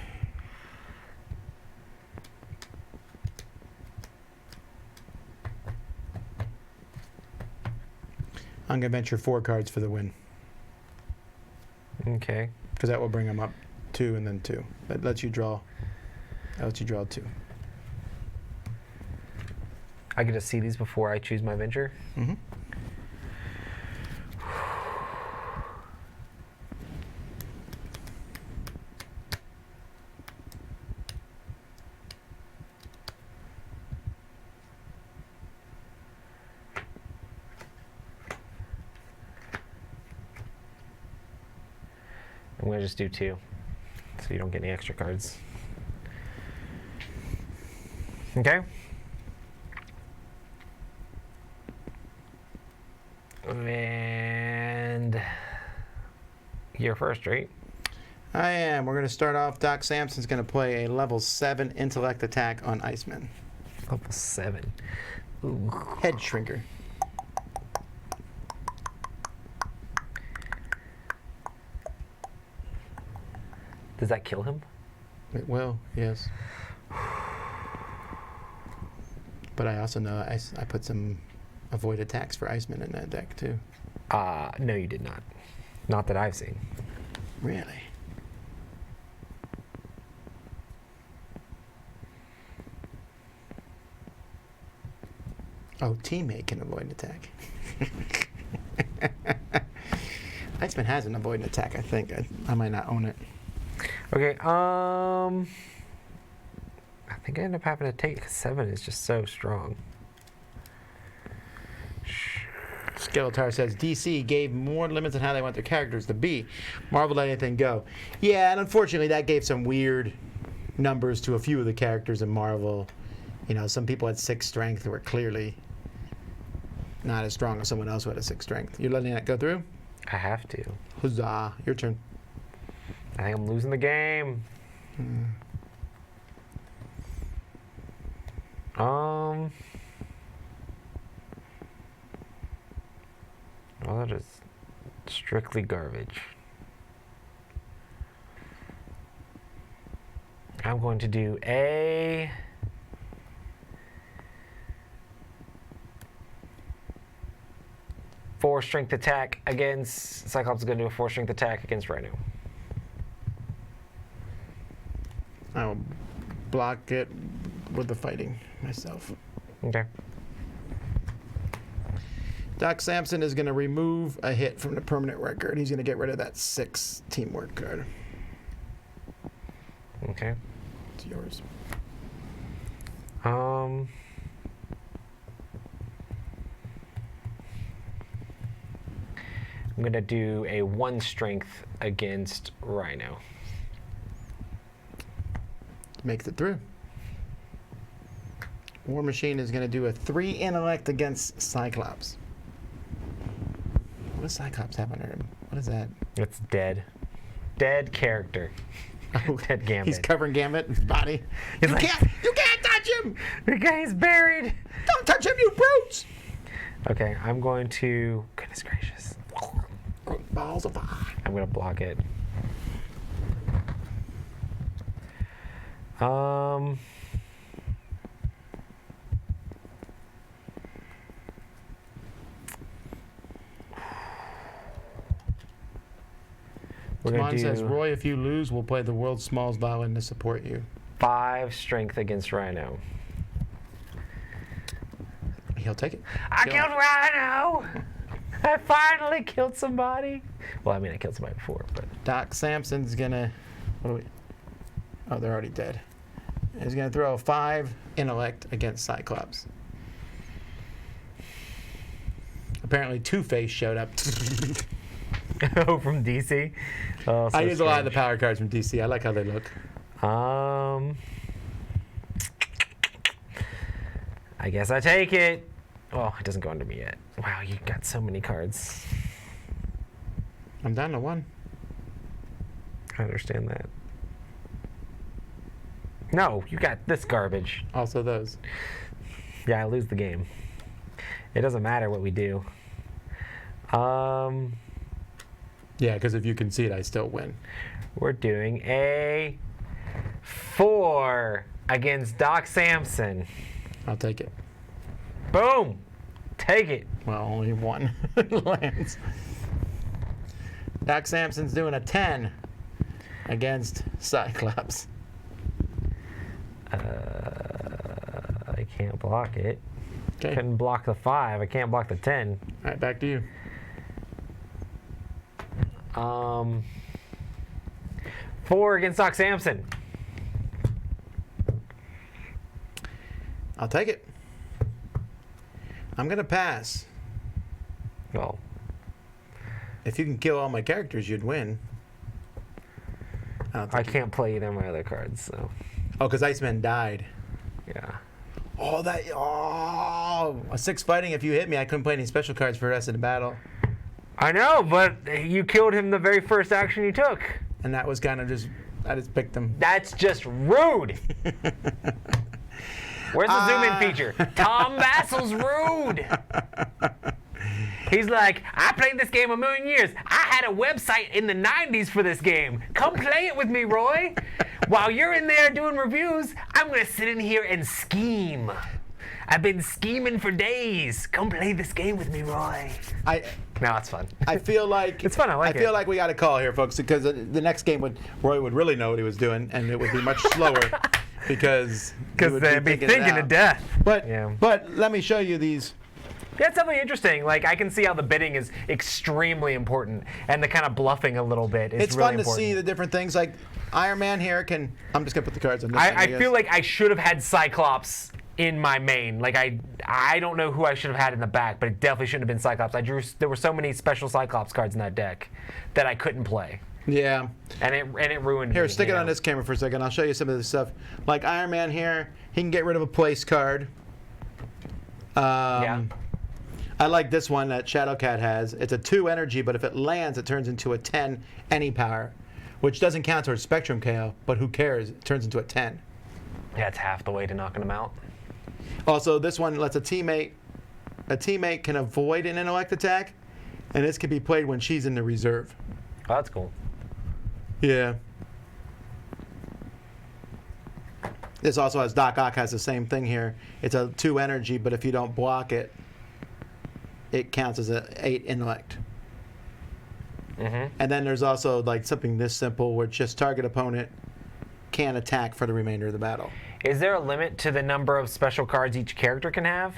I'm going to venture 4 cards for the win. Okay. Because that will bring them up 2 and then 2. That lets you draw. That lets you draw 2. I get to see these before I choose my venture? Mm-hmm. I'm going to just do 2, so you don't get any extra cards. Okay. And you're first, right? I am. We're going to start off. Doc Samson's going to play a level 7 intellect attack on Iceman. Level 7. Ooh. Head shrinker. Does that kill him? It will, yes. But I also know I put some avoid attacks for Iceman in that deck, too. No, you did not. Not that I've seen. Really? Oh, teammate can avoid an attack. Iceman has an avoid an attack, I think. I might not own it. Okay, I think I end up having to take 7 is just so strong. Skeletar says DC gave more limits on how they want their characters to be. Marvel let anything go. Yeah, and unfortunately that gave some weird numbers to a few of the characters in Marvel. You know, some people had 6 strength who were clearly not as strong as someone else who had a 6 strength. You're letting that go through? I have to. Huzzah. Your turn. I think I'm losing the game. Well, that is strictly garbage. I'm going to do a 4 strength attack against Cyclops. Is going to do a 4 strength attack against Rhino. I'll block it with the fighting myself. Okay. Doc Samson is going to remove a hit from the permanent record. He's going to get rid of that 6 teamwork card. Okay. It's yours. I'm going to do a 1 strength against Rhino. Makes it through. War Machine is going to do a 3 intellect against Cyclops. What does Cyclops have under him? What is that? It's dead. Dead character. Oh, Dead Gambit. He's covering Gambit in his body. He's You like- can't touch him! The guy's buried. Don't touch him, you brutes! Okay, I'm going to. Goodness gracious. Balls of fire. I'm going to block it. We're Come going on, to says do Roy, if you lose, we'll play the world's smallest violin to support you. 5 strength against Rhino. He'll take it. I Kill killed him. Rhino! I finally killed somebody. Well, I mean, I killed somebody before, but. Doc Samson's gonna. What do we? Oh, they're already dead. He's gonna throw a 5 intellect against Cyclops. Apparently, Two-Face showed up. Oh, from DC? Oh, so I use a lot of the strange. power cards from DC. I like how they look. I guess I take it. Oh, it doesn't go under me yet. Wow, you got so many cards. I'm down to 1. I understand that. No, you got this garbage. Also those. Yeah, I lose the game. It doesn't matter what we do. Yeah, because if you concede, I still win. We're doing a 4 against Doc Samson. I'll take it. Boom! Take it. Well, only 1 lands. Doc Samson's doing a 10 against Cyclops. I can't block it. Okay. Couldn't block the 5. I can't block the 10. All right, back to you. 4 against Doc Samson. I'll take it. I'm going to pass. Well, If you can kill all my characters, you'd win. I can't play either of my other cards, so Oh, because Iceman died. yeah. Oh, a 6 fighting. If you hit me, I couldn't play any special cards for the rest of the battle. I know, but you killed him the very first action you took. And that was kind of just, I just picked them. That's just rude. Where's the zoom in feature? Tom Vassel's rude. He's like, I played this game a million years. I had a website in the 90s for this game. Come play it with me, Roy. While you're in there doing reviews, I'm going to sit in here and scheme. I've been scheming for days. Come play this game with me, Roy. No, it's fun. I feel like It's fun, I like I feel it. like we got a call here, folks, because the next game Roy would really know what he was doing, and it would be much slower because he would they'd be thinking it to out. death. But Yeah. but let me show you these. That's something interesting. Like, I can see how the bidding is extremely important, and the kind of bluffing a little bit is It's really fun to important. see the different things. Like Iron Man here can. I'm just gonna put the cards on this. one, I guess. feel like I should have had Cyclops in my main. Like, I don't know who I should have had in the back, but it definitely shouldn't have been Cyclops. There were so many special Cyclops cards in that deck that I couldn't play, Yeah. and it ruined Here, me. stick it on this camera for a second. I'll show you some of this stuff. Like Iron Man here, he can get rid of a place card. Yeah. I like this one that Shadowcat has. It's a 2 energy, but if it lands, it turns into a 10 any power, which doesn't count towards Spectrum KO, but who cares? It turns into a 10. Yeah, it's half the way to knocking them out. Also, this one lets a teammate can avoid an intellect attack, and this can be played when she's in the reserve. Oh, that's cool. Yeah. This also has Doc Ock has the same thing here. It's a 2 energy, but if you don't block it, it counts as an 8 intellect. And then there's also like something this simple where just target opponent can't attack for the remainder of the battle. Is there a limit to the number of special cards each character can have?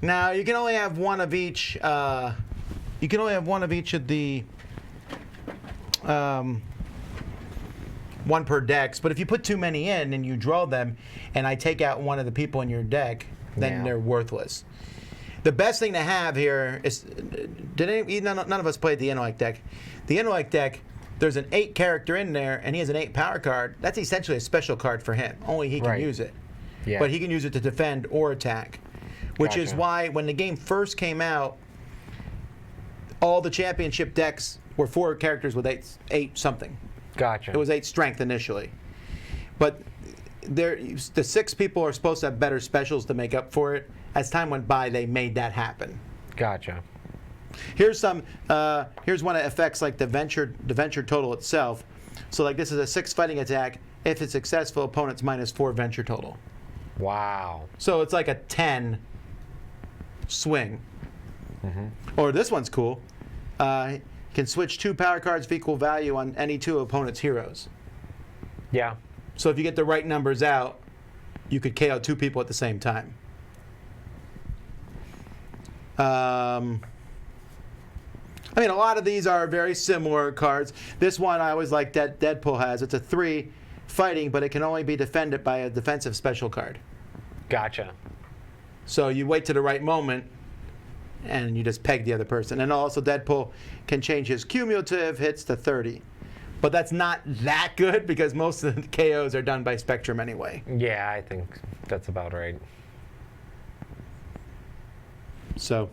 Now you can only have one of each. You can only have one of each of the. One per dex, but if you put too many in and you draw them, and I take out one of the people in your deck, then they're worthless. The best thing to have here is, none of us played the intellect deck. The intellect deck, there's an 8 character in there, and he has an 8 power card. That's essentially a special card for him. Only he can use it. Yeah. But he can use it to defend or attack, which is why when the game first came out, all the championship decks were 4 characters with 8 something. Gotcha. It was 8 strength initially. But the 6 people are supposed to have better specials to make up for it. As time went by, they made that happen. Gotcha. Here's one that affects like the venture total itself. So like this is a 6 fighting attack. If it's successful, opponent's -4 venture total. Wow. So it's like a 10 swing. Or this one's cool. Can switch 2 power cards of equal value on any 2 opponent's heroes. Yeah. So if you get the right numbers out, you could KO 2 people at the same time. I mean, a lot of these are very similar cards. This one I always like that Deadpool has. It's a 3 fighting, but it can only be defended by a defensive special card. Gotcha. So you wait to the right moment, and you just peg the other person. And also Deadpool can change his cumulative hits to 30. But that's not that good because most of the KOs are done by Spectrum anyway. Yeah, I think that's about right. So,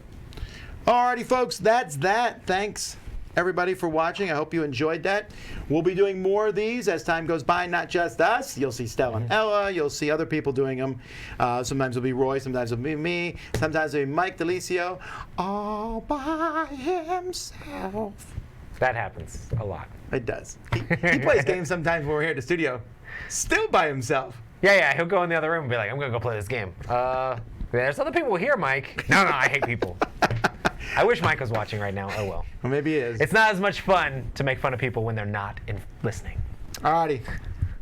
alrighty folks, that's that. Thanks everybody for watching. I hope you enjoyed that. We'll be doing more of these as time goes by, not just us. You'll see Stella and Ella. You'll see other people doing them. Sometimes it'll be Roy. Sometimes it'll be me. Sometimes it'll be Mike DeLisio all by himself. That happens a lot. It does. He plays games sometimes when we're here at the studio, still by himself. Yeah, he'll go in the other room and be like, I'm going to go play this game. There's other people here, Mike. No, I hate people. I wish Mike was watching right now. Oh, well. Well, maybe he is. It's not as much fun to make fun of people when they're not listening. Alrighty.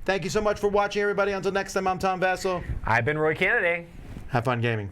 Thank you so much for watching, everybody. Until next time, I'm Tom Vassell. I've been Roy Kennedy. Have fun gaming.